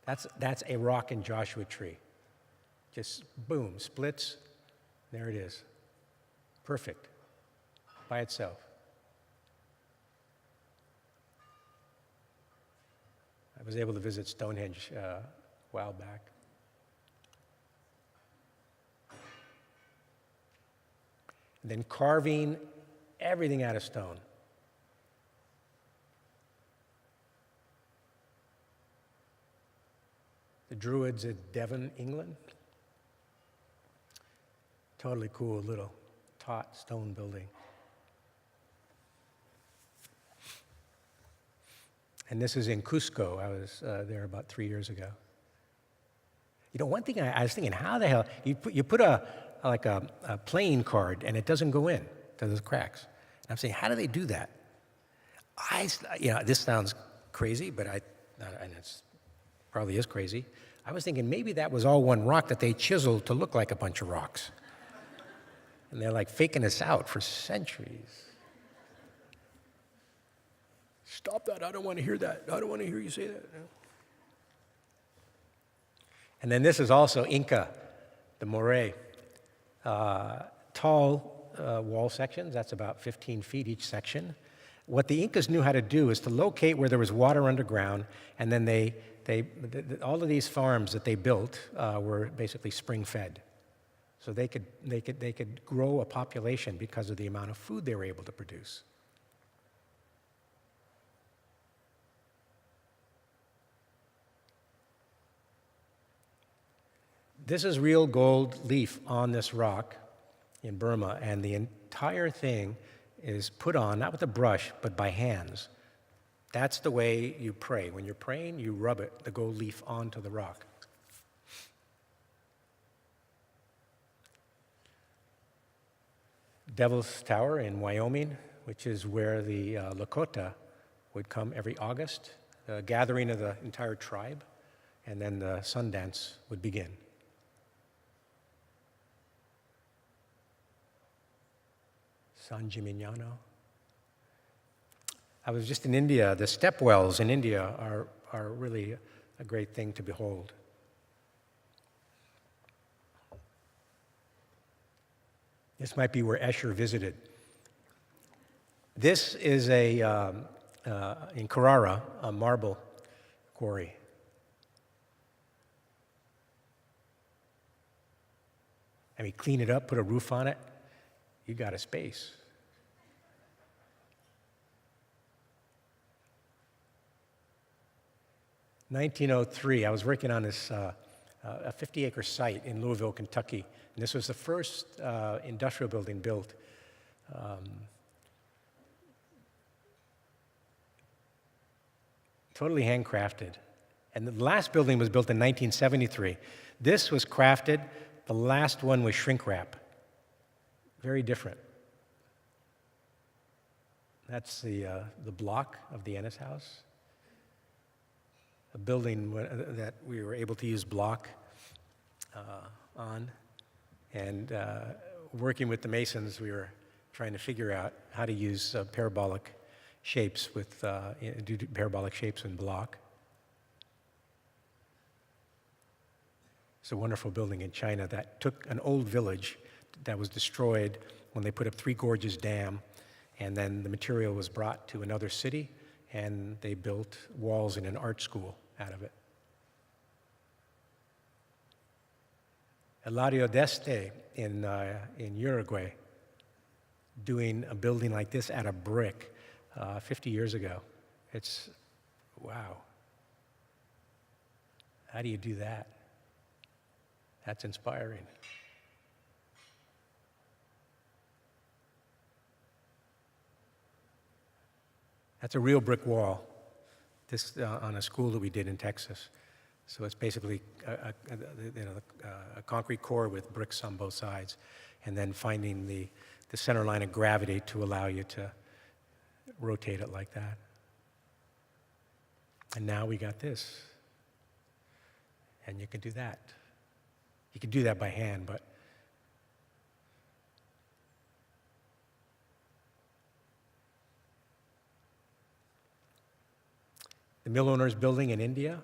That's a rock and Joshua tree. Just boom, splits, there it is. Perfect, by itself. I was able to visit Stonehenge a while back. And then carving everything out of stone. The Druids at Devon, England. Totally cool little taut stone building. And this is in Cusco. I was there about 3 years ago. You know, one thing I was thinking, how the hell, you put a playing card and it doesn't go in to those cracks. And I'm saying, how do they do that? This sounds crazy, but and it probably is crazy. I was thinking maybe that was all one rock that they chiseled to look like a bunch of rocks. And they're like faking us out for centuries. Stop that, I don't want to hear that. I don't want to hear you say that. No. And then this is also Inca, the moray. Tall wall sections, that's about 15 feet each section. What the Incas knew how to do is to locate where there was water underground, and then all of these farms that they built were basically spring-fed. So they could grow a population because of the amount of food they were able to produce. This is real gold leaf on this rock in Burma, and the entire thing is put on, not with a brush, but by hands. That's the way you pray. When you're praying, you rub the gold leaf onto the rock. Devil's Tower in Wyoming, which is where the Lakota would come every August, the gathering of the entire tribe, and then the Sundance would begin. San Gimignano. I was just in India. The stepwells in India are really a great thing to behold. This might be where Escher visited. This is in Carrara, a marble quarry. I mean, clean it up, put a roof on it, you got a space. 1903, I was working on this a 50-acre site in Louisville, Kentucky, and this was the first industrial building built. Totally handcrafted. And the last building was built in 1973. This was crafted, the last one was shrink wrap. Very different. That's the block of the Ennis House. A building that we were able to use block on. And working with the masons, we were trying to figure out how to use parabolic shapes do parabolic shapes in block. It's a wonderful building in China that took an old village that was destroyed when they put up Three Gorges Dam, and then the material was brought to another city, and they built walls in an art school out of it. Eladio d'Este in Uruguay, doing a building like this out of brick 50 years ago. It's, wow. How do you do that? That's inspiring. That's a real brick wall, this on a school that we did in Texas. So it's basically a concrete core with bricks on both sides, and then finding the center line of gravity to allow you to rotate it like that. And now we got this. And you can do that. You can do that by hand, but the mill owners building in India.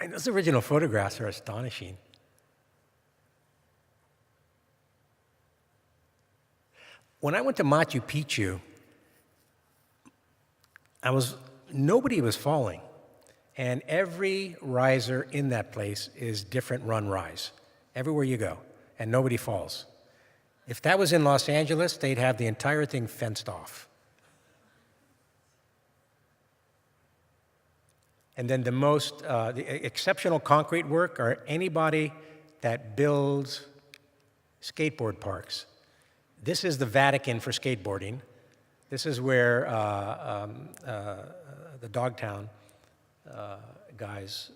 And those original photographs are astonishing. When I went to Machu Picchu, nobody was falling. And every riser in that place is different run rise, everywhere you go, and nobody falls. If that was in Los Angeles, they'd have the entire thing fenced off. And then the exceptional concrete work are anybody that builds skateboard parks. This is the Vatican for skateboarding. This is where the Dogtown guys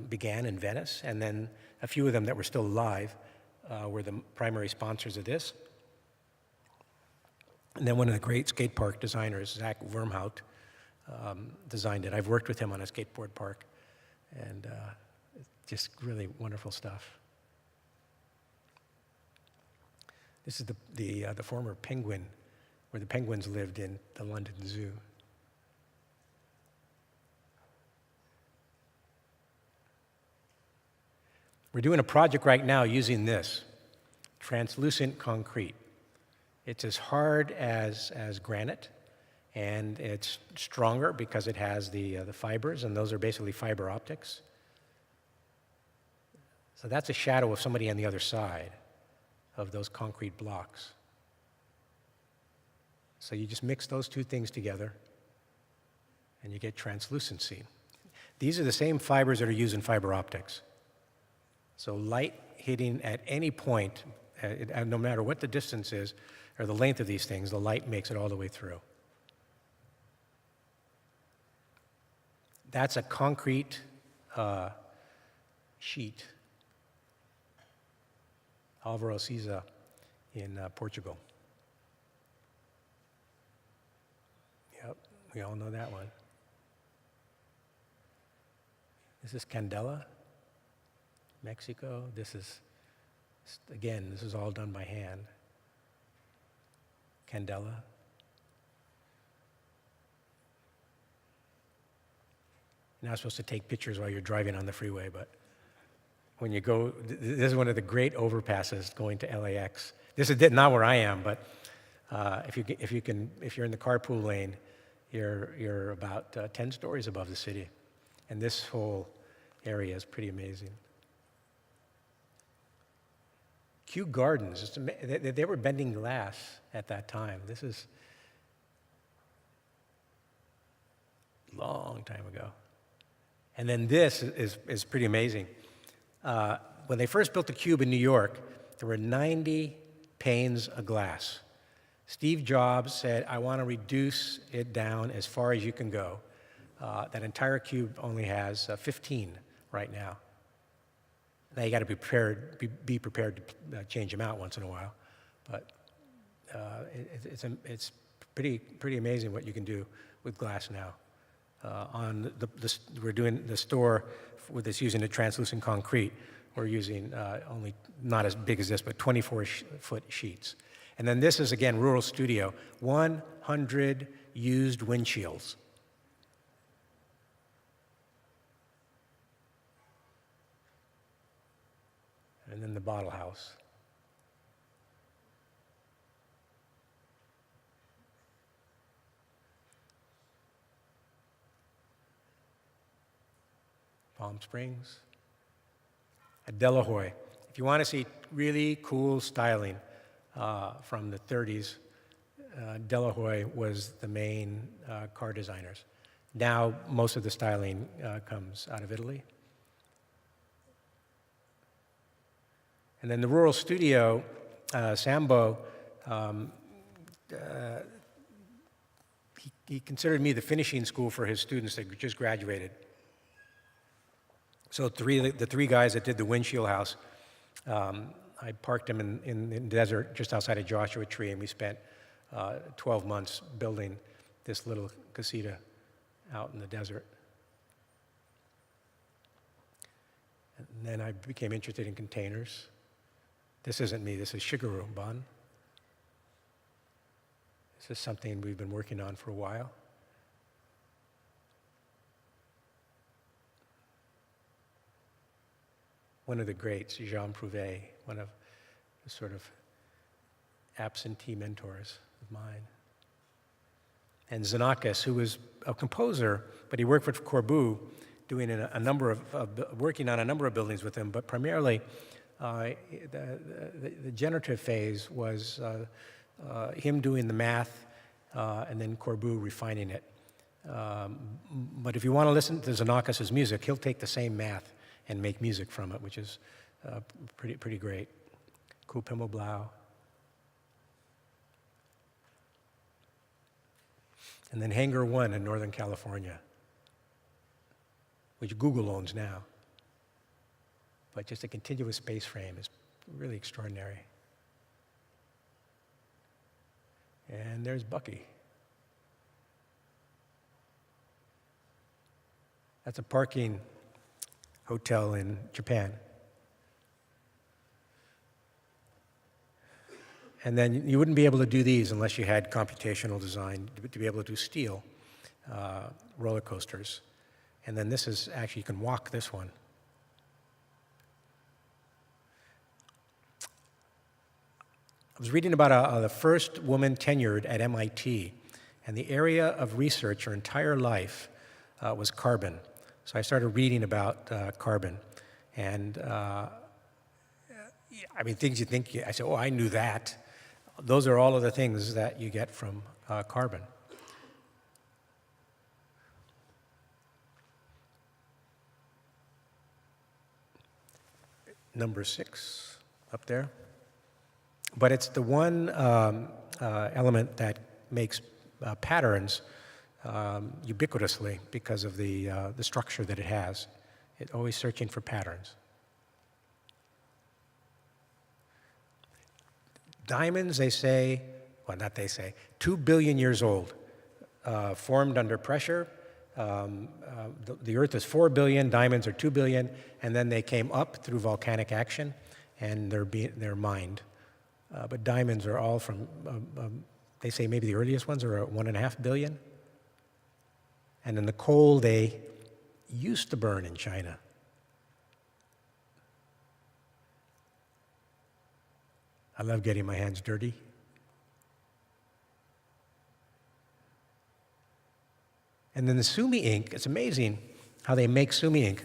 began in Venice, and then a few of them that were still alive were the primary sponsors of this. And then one of the great skate park designers, Zach Vermhout, designed it. I've worked with him on a skateboard park, and just really wonderful stuff. This is the former penguin, where the penguins lived in the London Zoo. We're doing a project right now using this, translucent concrete. It's as hard as granite, and it's stronger because it has the fibers, and those are basically fiber optics. So that's a shadow of somebody on the other side of those concrete blocks. So you just mix those two things together, and you get translucency. These are the same fibers that are used in fiber optics. So light hitting at any point, no matter what the distance is, or the length of these things, the light makes it all the way through. That's a concrete sheet. Álvaro Siza in Portugal. Yep, we all know that one. This is Candela, Mexico. This is all done by hand. Candela. You're not supposed to take pictures while you're driving on the freeway, but when you go, this is one of the great overpasses going to LAX. This is not where I am, but if you're in the carpool lane, you're about 10 stories above the city, and this whole area is pretty amazing. Kew Gardens, they were bending glass at that time. This is a long time ago. And then this is pretty amazing. When they first built the Cube in New York, there were 90 panes of glass. Steve Jobs said, I want to reduce it down as far as you can go. That entire cube only has 15 right now. Now you got to be prepared to change them out once in a while, but it's pretty amazing what you can do with glass now. We're doing the store with this using the translucent concrete. We're using only not as big as this, but 24-foot sheets. And then this is again Rural Studio, 100 used windshields. And then the bottle house. Palm Springs. At Delahoy. If you want to see really cool styling from the 30s, Delahoy was the main car designers. Now most of the styling comes out of Italy. And then the Rural Studio, Sambo, he considered me the finishing school for his students that just graduated. So the three guys that did the windshield house, I parked them in the desert just outside of Joshua Tree, and we spent 12 months building this little casita out in the desert. And then I became interested in containers. This isn't me, this is Shigeru Ban. This is something we've been working on for a while. One of the greats, Jean Prouvé, one of the sort of absentee mentors of mine. And Xenakis, who was a composer, but he worked with Corbu, doing working on a number of buildings with him, but primarily the generative phase was him doing the math and then Corbu refining it. But if you want to listen to Xenakis' music, he'll take the same math and make music from it, which is pretty great. Koop Himmelblau. And then Hangar 1 in Northern California, which Google owns now. But just a continuous space frame is really extraordinary. And there's Bucky. That's a parking hotel in Japan. And then you wouldn't be able to do these unless you had computational design to be able to do steel roller coasters. And then this is actually, you can walk this one. I was reading about the first woman tenured at MIT, and the area of research her entire life was carbon. So I started reading about carbon. And I mean, things you think, I said, oh, I knew that. Those are all of the things that you get from carbon. Number 6 up there. But it's the one element that makes patterns ubiquitously because of the structure that it has. It's always searching for patterns. Diamonds, they say, well, not they say, 2 billion years old, formed under pressure. The Earth is 4 billion, diamonds are 2 billion, and then they came up through volcanic action, and they're mined. But diamonds are all from, they say maybe the earliest ones are 1.5 billion. And then the coal they used to burn in China. I love getting my hands dirty. And then the Sumi ink, it's amazing how they make Sumi ink.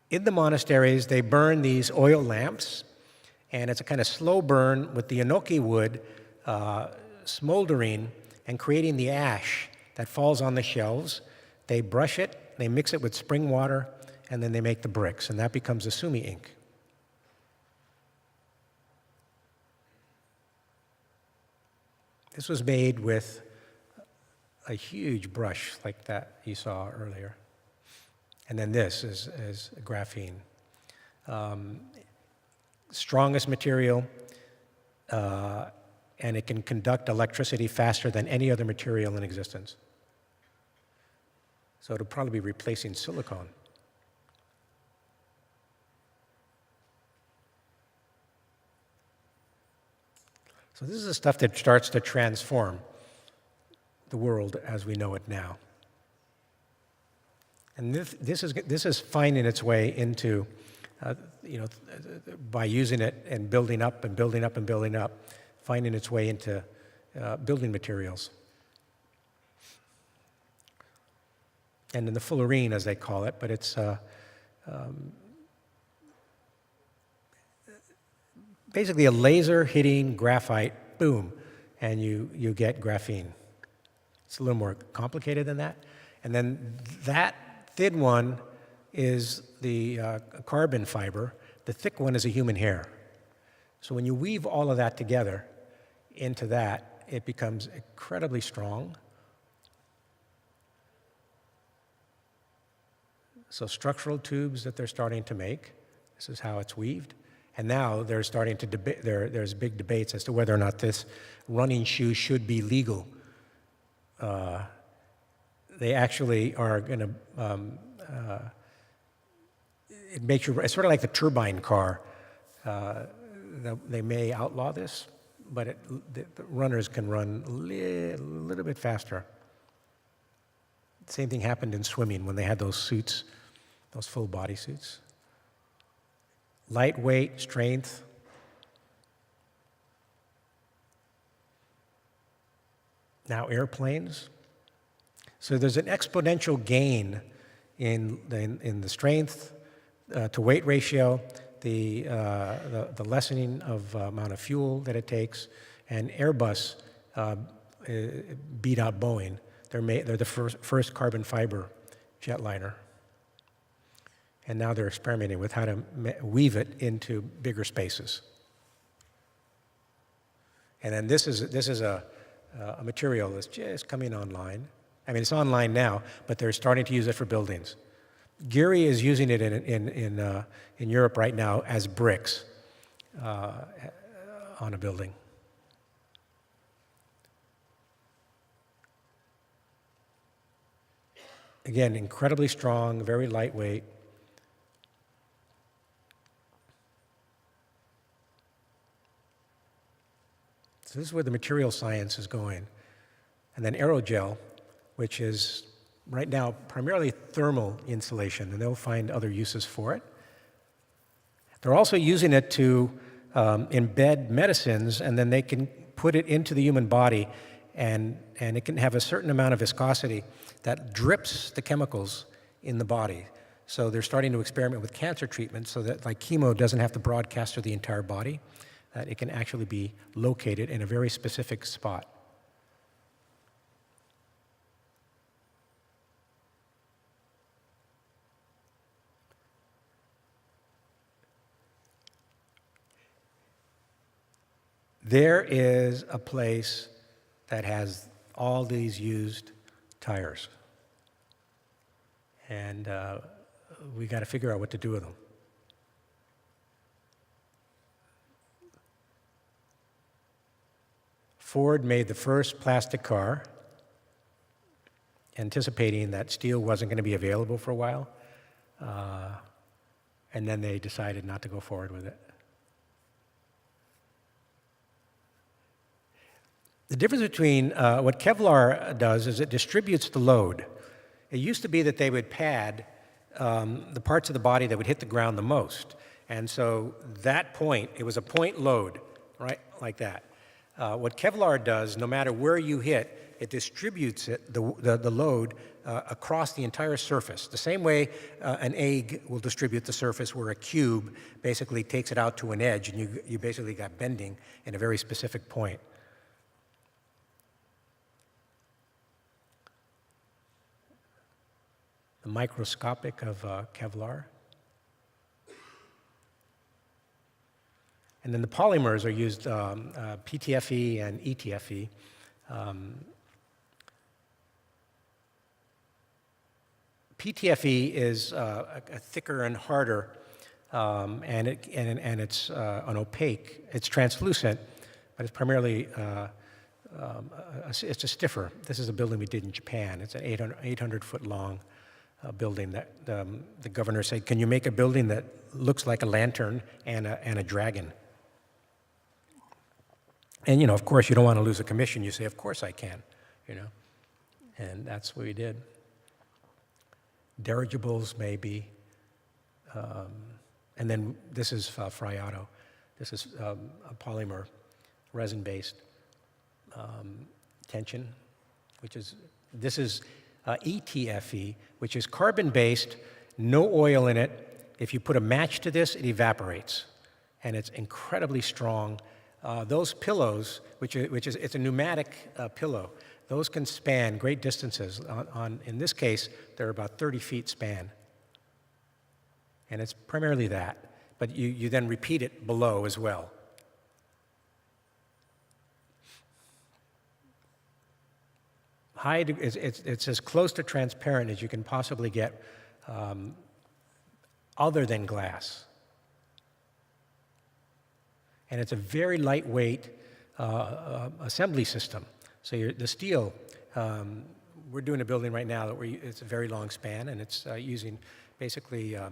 In the monasteries, they burn these oil lamps, and it's a kind of slow burn with the enoki wood smoldering and creating the ash that falls on the shelves. They brush it, they mix it with spring water, and then they make the bricks, and that becomes the Sumi ink. This was made with a huge brush like that you saw earlier. And then this is graphene. Strongest material, and it can conduct electricity faster than any other material in existence. So it'll probably be replacing silicon. So this is the stuff that starts to transform the world as we know it now. And this is finding its way into, by using it and building up and building up and building up, finding its way into building materials. And in the fullerene, as they call it, but it's basically a laser hitting graphite, boom, and you get graphene. It's a little more complicated than that. And then that thin one is the carbon fiber. The thick one is a human hair. So when you weave all of that together into that, it becomes incredibly strong. So structural tubes that they're starting to make, this is how it's weaved. And now they're starting to debate, there's big debates as to whether or not this running shoe should be legal. They actually are going to, it makes you, it's sort of like the turbine car. They may outlaw this, but the runners can run a little bit faster. Same thing happened in swimming when they had those suits, those full body suits. Lightweight, strength. Now airplanes. So there's an exponential gain in the strength to weight ratio, the lessening of amount of fuel that it takes, and Airbus beat out Boeing They're the first carbon fiber jetliner. And now they're experimenting with how to weave it into bigger spaces. And then this is a material that's just coming online. I mean, it's online now, but they're starting to use it for buildings. Geary is using it in Europe right now as bricks on a building. Again, incredibly strong, very lightweight. So this is where the material science is going. And then aerogel, which is right now primarily thermal insulation, and they'll find other uses for it. They're also using it to embed medicines, and then they can put it into the human body, and it can have a certain amount of viscosity that drips the chemicals in the body. So they're starting to experiment with cancer treatment so that, like, chemo doesn't have to broadcast through the entire body, that it can actually be located in a very specific spot. There is a place that has all these used tires. And we got to figure out what to do with them. Ford made the first plastic car, anticipating that steel wasn't going to be available for a while. And then they decided not to go forward with it. The difference between what Kevlar does is it distributes the load. It used to be that they would pad the parts of the body that would hit the ground the most. And so that point, it was a point load, right, like that. What Kevlar does, no matter where you hit, it distributes it, the load across the entire surface. The same way an egg will distribute the surface, where a cube basically takes it out to an edge, and you basically got bending in a very specific point. The microscopic of Kevlar. And then the polymers are used, PTFE and ETFE. PTFE is thicker and harder, and it's an opaque. It's translucent, but it's primarily it's a stiffer. This is a building we did in Japan. It's an 800-foot long building that the governor said, "Can you make a building that looks like a lantern and a dragon?" And, you know, of course, you don't want to lose a commission. You say, "Of course I can," you know. And that's what we did. Dirigibles, maybe. And then this is Friato. This is a polymer, resin-based tension, this is ETFE, which is carbon-based, no oil in it. If you put a match to this, it evaporates, and it's incredibly strong. Those pillows, it's a pneumatic pillow, those can span great distances. In this case, they're about 30 feet span. And it's primarily that, but you then repeat it below as well. It's as close to transparent as you can possibly get other than glass. And it's a very lightweight assembly system. So the steel, we're doing a building right now it's a very long span, and it's using basically a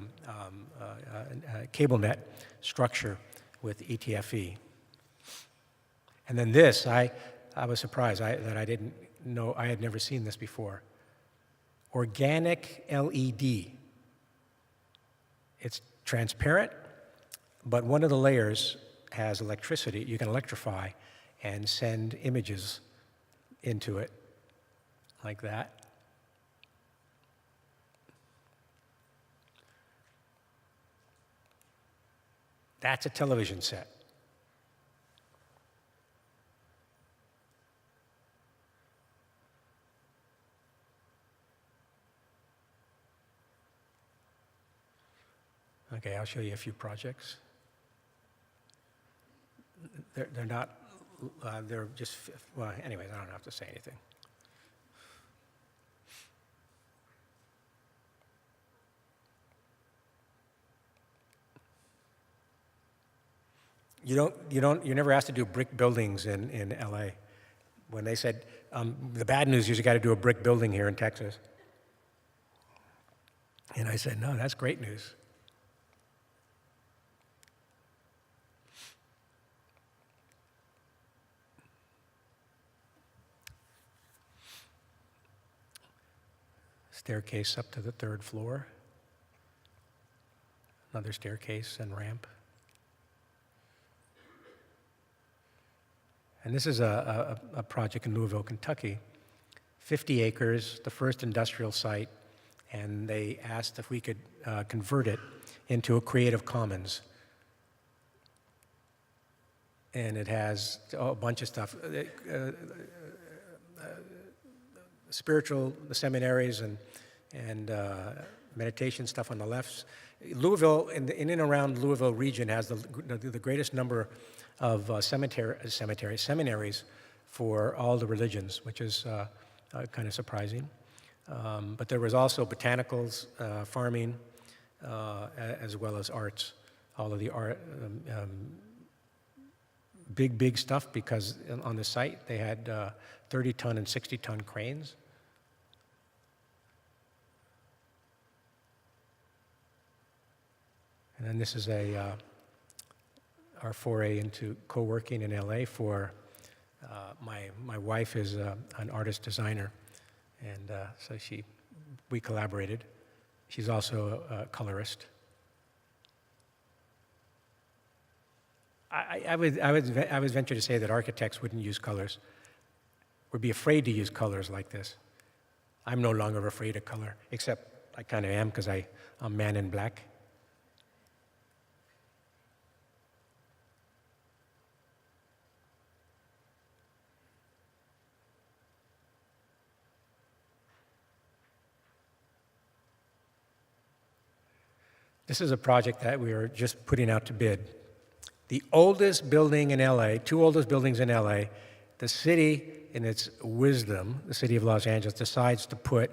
cable net structure with ETFE. And then this, I was surprised that I didn't know, I had never seen this before. Organic LED. It's transparent, but one of the layers has electricity. You can electrify and send images into it like that. That's a television set. Okay, I'll show you a few projects. They're not, they're just, well, anyways, I don't have to say anything. You're never asked to do brick buildings in LA. When they said, the bad news is you got to do a brick building here in Texas. And I said, no, that's great news. Staircase up to the 3rd floor. Another staircase and ramp. And this is a project in Louisville, Kentucky. 50 acres, the first industrial site, and they asked if we could convert it into a Creative Commons. And it has a bunch of stuff. Spiritual, the seminaries and meditation stuff on the left. Louisville, in and around Louisville region, has the greatest number of seminaries for all the religions, which is kind of surprising. But there was also botanicals, farming, as well as arts. All of the art, big stuff, because on the site they had 30-ton and 60-ton cranes. And then this is our foray into co-working in LA for my wife is an artist designer, and so we collaborated. She's also a colorist. I would venture to say that architects wouldn't use colors, would be afraid to use colors like this. I'm no longer afraid of color, except I kind of am because I'm man in black. This is a project that we are just putting out to bid. The oldest building in LA, 2 oldest buildings in LA, the city, in its wisdom, the city of Los Angeles, decides to put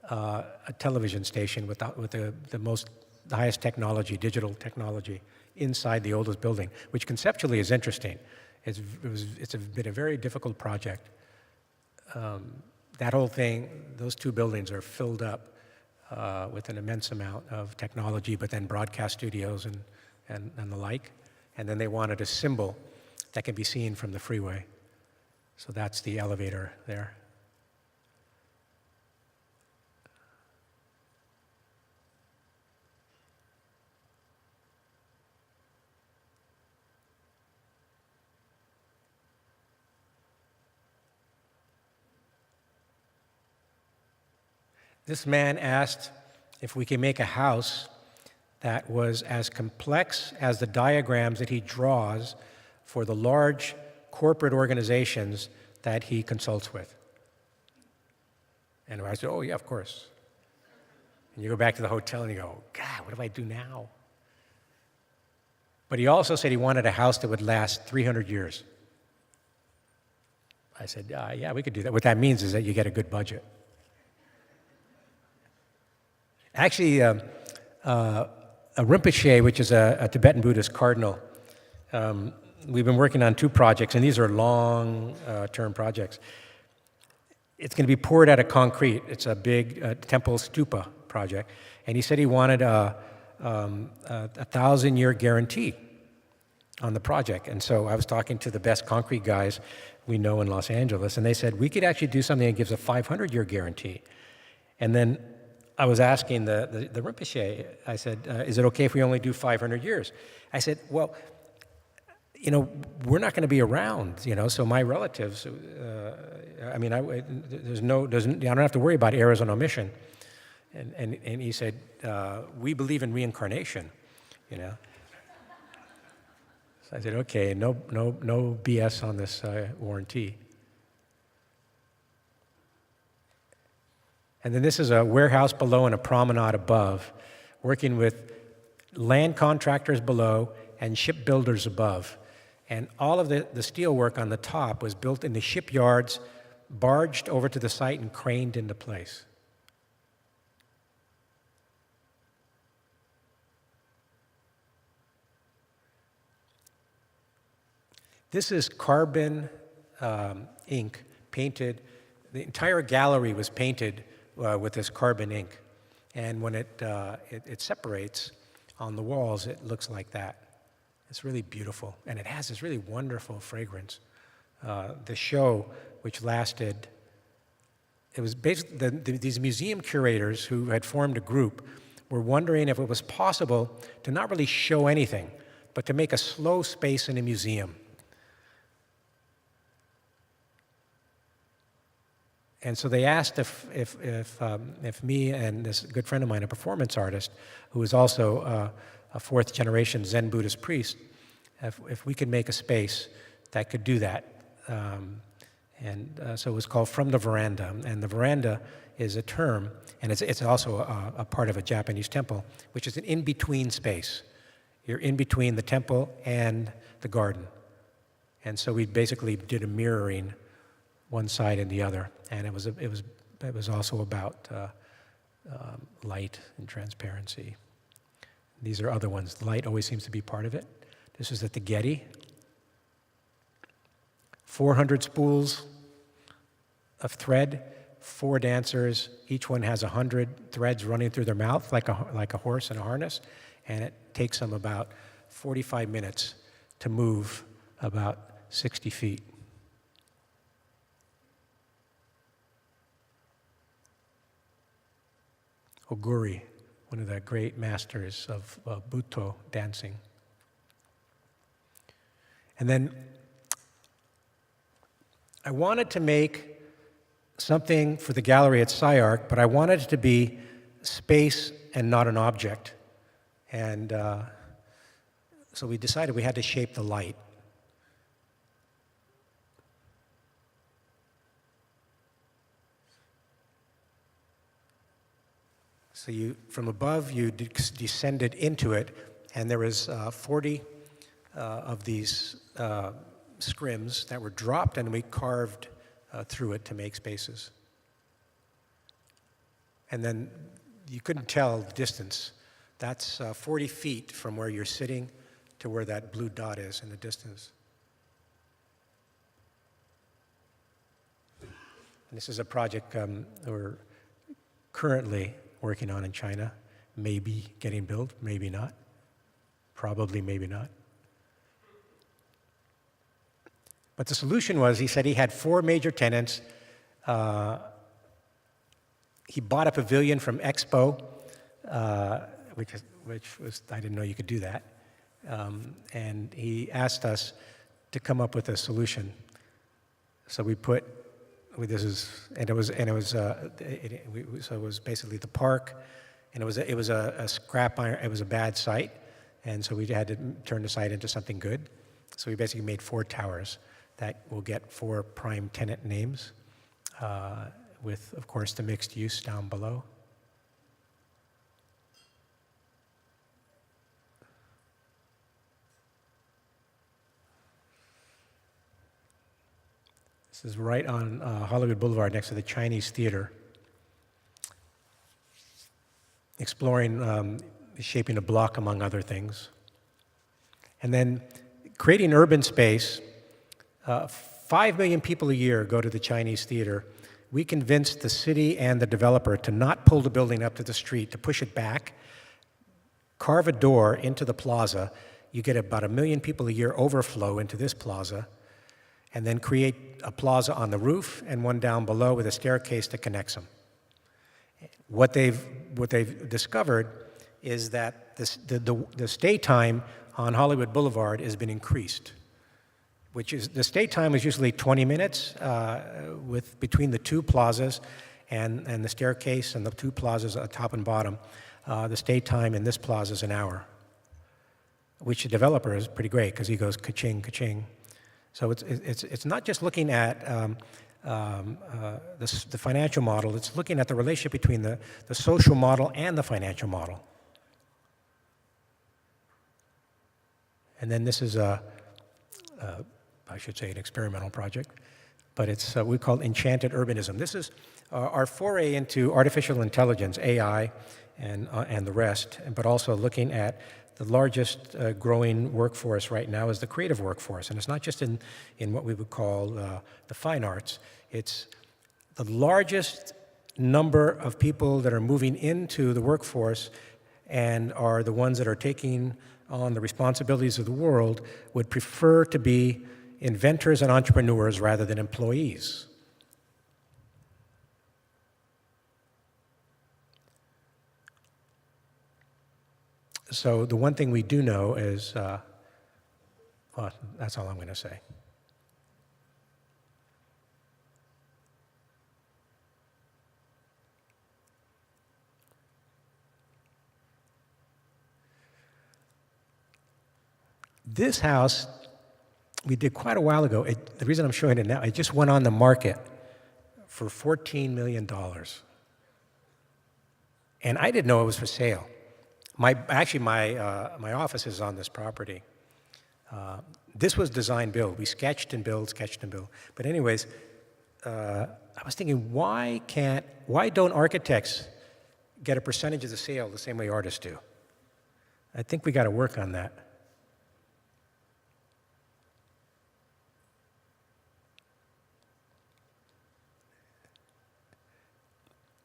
a television station with the highest technology, digital technology, inside the oldest building, which conceptually is interesting. It's been a very difficult project. That whole thing, those 2 buildings are filled up with an immense amount of technology, but then broadcast studios and the like. And then they wanted a symbol that can be seen from the freeway. So that's the elevator there. This man asked if we could make a house that was as complex as the diagrams that he draws for the large corporate organizations that he consults with. And I said, oh, yeah, of course. And you go back to the hotel and you go, God, what do I do now? But he also said he wanted a house that would last 300 years. I said, yeah, we could do that. What that means is that you get a good budget. Actually, a Rinpoche, which is a Tibetan Buddhist cardinal, we've been working on 2 projects, and these are long-term projects. It's going to be poured out of concrete. It's a big temple stupa project, and he said he wanted a 1,000-year guarantee on the project. And so I was talking to the best concrete guys we know in Los Angeles, and they said, we could actually do something that gives a 500-year guarantee. And then I was asking the Rinpoche, I said, is it okay if we only do 500 years? I said, well, we're not going to be around, so my relatives, I don't have to worry about errors and omission. And he said, we believe in reincarnation, So I said, okay, no BS on this warranty. And then this is a warehouse below and a promenade above, working with land contractors below, and shipbuilders above. And all of the steel work on the top was built in the shipyards, barged over to the site, and craned into place. This is carbon ink painted. The entire gallery was painted with this carbon ink. And when it separates on the walls, it looks like that. It's really beautiful. And it has this really wonderful fragrance. The show, which lasted, it was basically, these museum curators who had formed a group were wondering if it was possible to not really show anything, but to make a slow space in a museum. And so they asked if me and this good friend of mine, a performance artist, who is also a fourth generation Zen Buddhist priest, if we could make a space that could do that. So it was called From the Veranda. And the veranda is a term, and it's also a part of a Japanese temple, which is an in-between space. You're in between the temple and the garden. And so we basically did a mirroring one side and the other, and it was also about light and transparency. These are other ones. The light always seems to be part of it. This is at the Getty. 400 spools of thread, 4 dancers. Each one has 100 threads running through their mouth like a horse in a harness, and it takes them about 45 minutes to move about 60 feet. Oguri, one of the great masters of Buto dancing. And then I wanted to make something for the gallery at SciArc, but I wanted it to be space and not an object. And so we decided we had to shape the light. So from above, you descended into it, and there was 40 of these scrims that were dropped, and we carved through it to make spaces. And then you couldn't tell the distance. That's 40 feet from where you're sitting to where that blue dot is in the distance. And this is a project we're currently working on in China, maybe getting built, maybe not, probably maybe not. But the solution was, he said he had 4 major tenants. He bought a pavilion from Expo, which was, I didn't know you could do that. And he asked us to come up with a solution. So we put, so it was basically the park, and it was a scrap iron. It was a bad site, and so we had to turn the site into something good. So we basically made 4 towers that will get 4 prime tenant names, with, of course, the mixed use down below. This is right on Hollywood Boulevard next to the Chinese Theater, exploring shaping a block, among other things. And then creating urban space. 5 million people a year go to the Chinese Theater. We convinced the city and the developer to not pull the building up to the street, to push it back, carve a door into the plaza. You get about 1 million people a year overflow into this plaza, and then create a plaza on the roof and one down below with a staircase that connects them. What they've discovered is that the stay time on Hollywood Boulevard has been increased, which is, the stay time is usually 20 minutes between the 2 plazas and the staircase and the 2 plazas at top and bottom. The stay time in this plaza is 1 hour, which the developer is pretty great because he goes ka-ching, ka-ching. So it's not just looking at the financial model, it's looking at the relationship between the social model and the financial model. And then this is I should say an experimental project, but it's we call it Enchanted Urbanism. This is our foray into artificial intelligence, AI, and the rest, but also looking at the largest growing workforce right now is the creative workforce. And it's not just in what we would call the fine arts. It's the largest number of people that are moving into the workforce and are the ones that are taking on the responsibilities of the world would prefer to be inventors and entrepreneurs rather than employees. So the one thing we do know is, well, that's all I'm going to say. This house, we did quite a while ago. The reason I'm showing it now, it just went on the market for $14 million. And I didn't know it was for sale. My office is on this property. This was design build. We sketched and build. But anyways, I was thinking, why don't architects get a percentage of the sale the same way artists do? I think we got to work on that.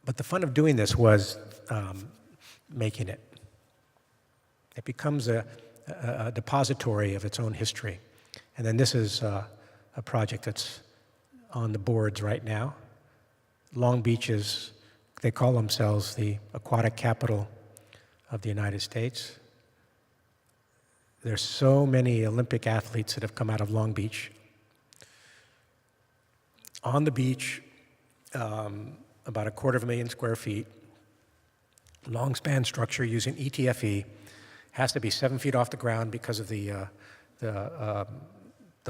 But the fun of doing this was making it. It becomes a depository of its own history. And then this is a project that's on the boards right now. Long Beach is, they call themselves the aquatic capital of the United States. There's so many Olympic athletes that have come out of Long Beach. On the beach, about 250,000 square feet, long span structure using ETFE, has to be 7 feet off the ground because of the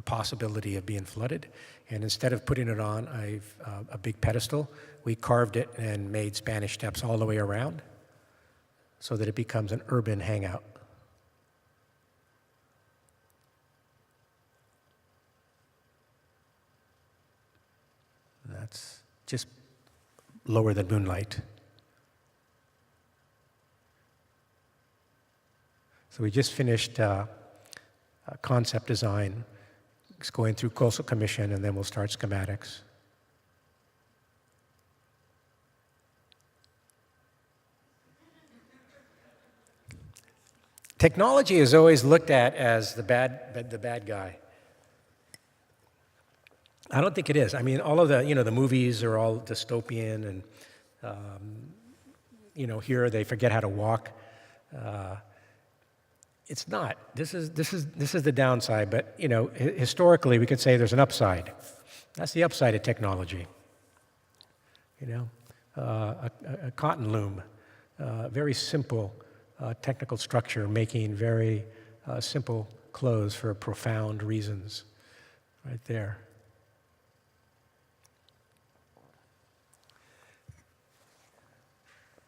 possibility of being flooded. And instead of putting it on a big pedestal, we carved it and made Spanish steps all the way around so that it becomes an urban hangout. That's just lower than moonlight. So we just finished a concept design. It's going through Coastal Commission, and then we'll start schematics. Technology is always looked at as the bad guy. I don't think it is. I mean, all of the movies are all dystopian, and here they forget how to walk. It's not. This is the downside. But historically, we could say there's an upside. That's the upside of technology. A cotton loom, very simple technical structure, making very simple clothes for profound reasons. Right there.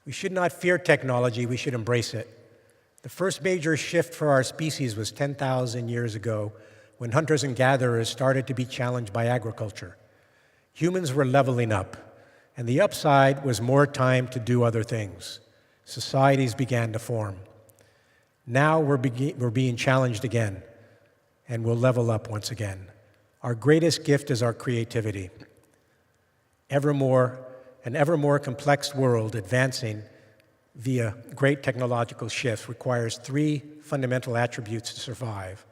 We should not fear technology, we should embrace it. The first major shift for our species was 10,000 years ago when hunters and gatherers started to be challenged by agriculture. Humans were leveling up, and the upside was more time to do other things. Societies began to form. Now we're being challenged again, and we'll level up once again. Our greatest gift is our creativity. An ever more complex world advancing via great technological shifts requires three fundamental attributes to survive: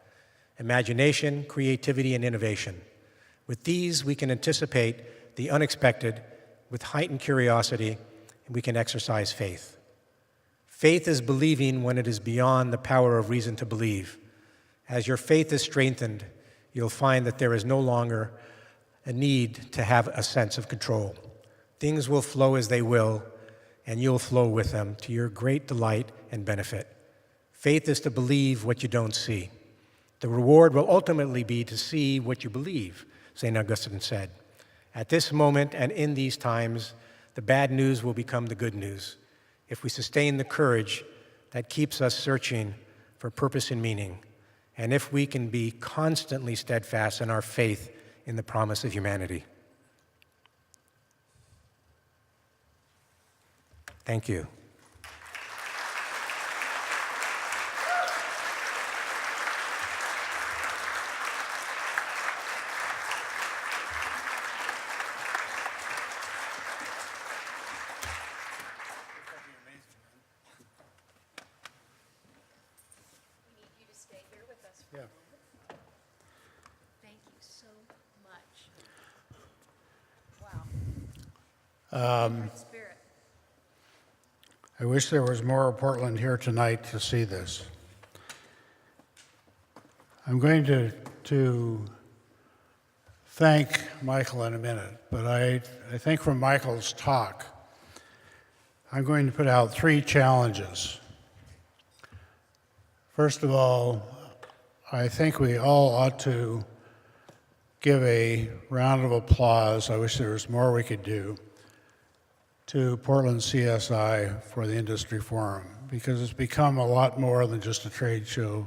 imagination, creativity, and innovation. With these, we can anticipate the unexpected with heightened curiosity, and we can exercise faith. Faith is believing when it is beyond the power of reason to believe. As your faith is strengthened, you'll find that there is no longer a need to have a sense of control. Things will flow as they will, and you'll flow with them to your great delight and benefit. Faith is to believe what you don't see. The reward will ultimately be to see what you believe, St. Augustine said. At this moment and in these times, the bad news will become the good news if we sustain the courage that keeps us searching for purpose and meaning, and if we can be constantly steadfast in our faith in the promise of humanity. Thank you. Yeah. Thank you so much. Wow. Great spirit. I wish there was more of Portland here tonight to see this. I'm going to thank Michael in a minute, but I think from Michael's talk, I'm going to put out 3 challenges. First of all, I think we all ought to give a round of applause. I wish there was more we could do to Portland CSI for the Industry Forum, because it's become a lot more than just a trade show.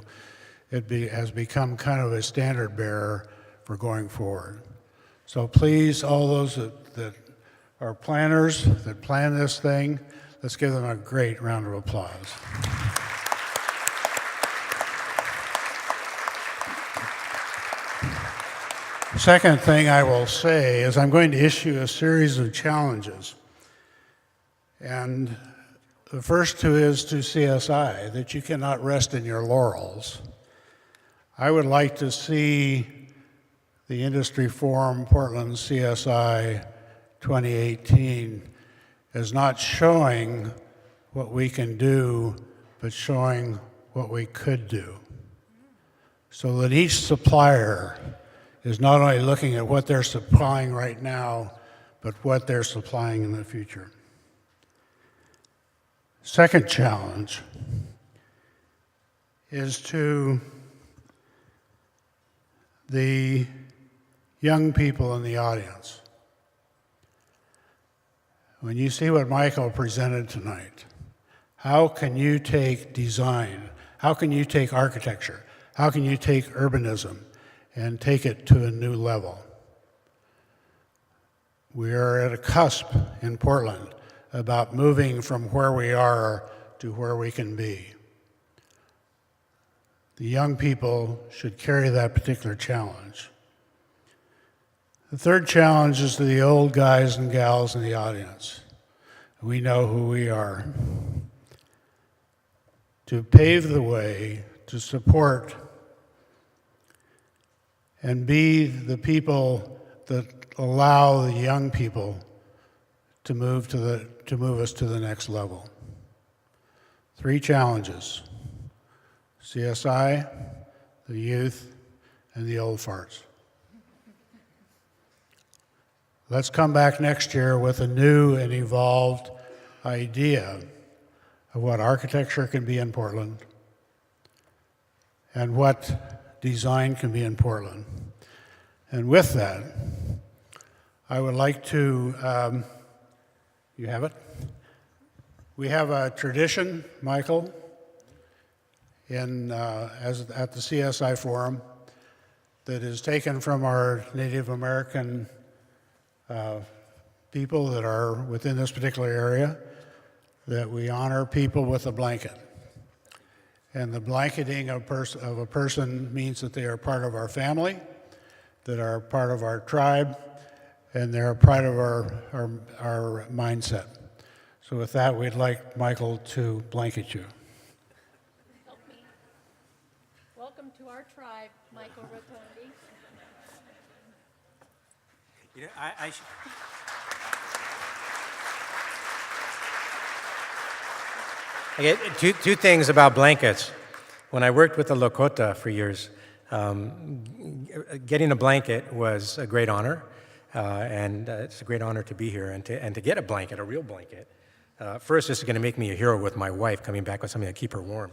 It has become kind of a standard bearer for going forward. So please, all those that are planners, that plan this thing, let's give them a great round of applause. Second thing I will say is I'm going to issue a series of challenges. And the first 2 is to CSI, that you cannot rest in your laurels. I would like to see the Industry Forum Portland CSI 2018 as not showing what we can do, but showing what we could do. So that each supplier is not only looking at what they're supplying right now, but what they're supplying in the future. Second challenge is to the young people in the audience. When you see what Michael presented tonight, how can you take design, how can you take architecture, how can you take urbanism and take it to a new level? We are at a cusp in Portland about moving from where we are to where we can be. The young people should carry that particular challenge. The third challenge is to the old guys and gals in the audience. We know who we are. To pave the way, to support, and be the people that allow the young people to move us to the next level. 3 challenges: CSI, the youth, and the old farts. Let's come back next year with a new and evolved idea of what architecture can be in Portland and what design can be in Portland. And with that, I would like to, you have it? We have a tradition, Michael, at the CSI Forum that is taken from our Native American people that are within this particular area, that we honor people with a blanket. And the blanketing of a person means that they are part of our family, that are part of our tribe, and they're part of our mindset. So with that, we'd like Michael to blanket you. Help me. Welcome to our tribe, Michael Rotondi. You know, two things about blankets. When I worked with the Lakota for years, getting a blanket was a great honor, and it's a great honor to be here and to get a blanket, a real blanket. First, this is going to make me a hero with my wife, coming back with something to keep her warm,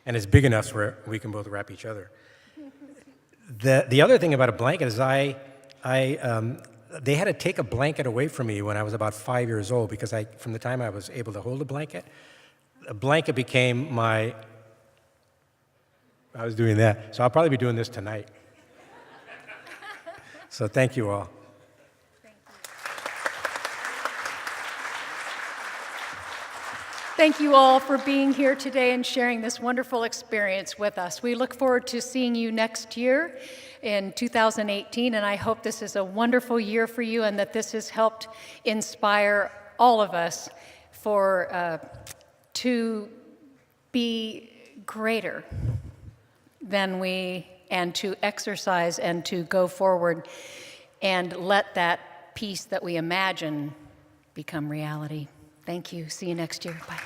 and it's big enough where we can both wrap each other. The other thing about a blanket is they had to take a blanket away from me when I was about 5 years old, because from the time I was able to hold a blanket became my I was doing that. So I'll probably be doing this tonight. So thank you all. Thank you all for being here today and sharing this wonderful experience with us. We look forward to seeing you next year in 2018, and I hope this is a wonderful year for you and that this has helped inspire all of us to be greater than we, and to exercise and to go forward and let that peace that we imagine become reality. Thank you. See you next year. Bye.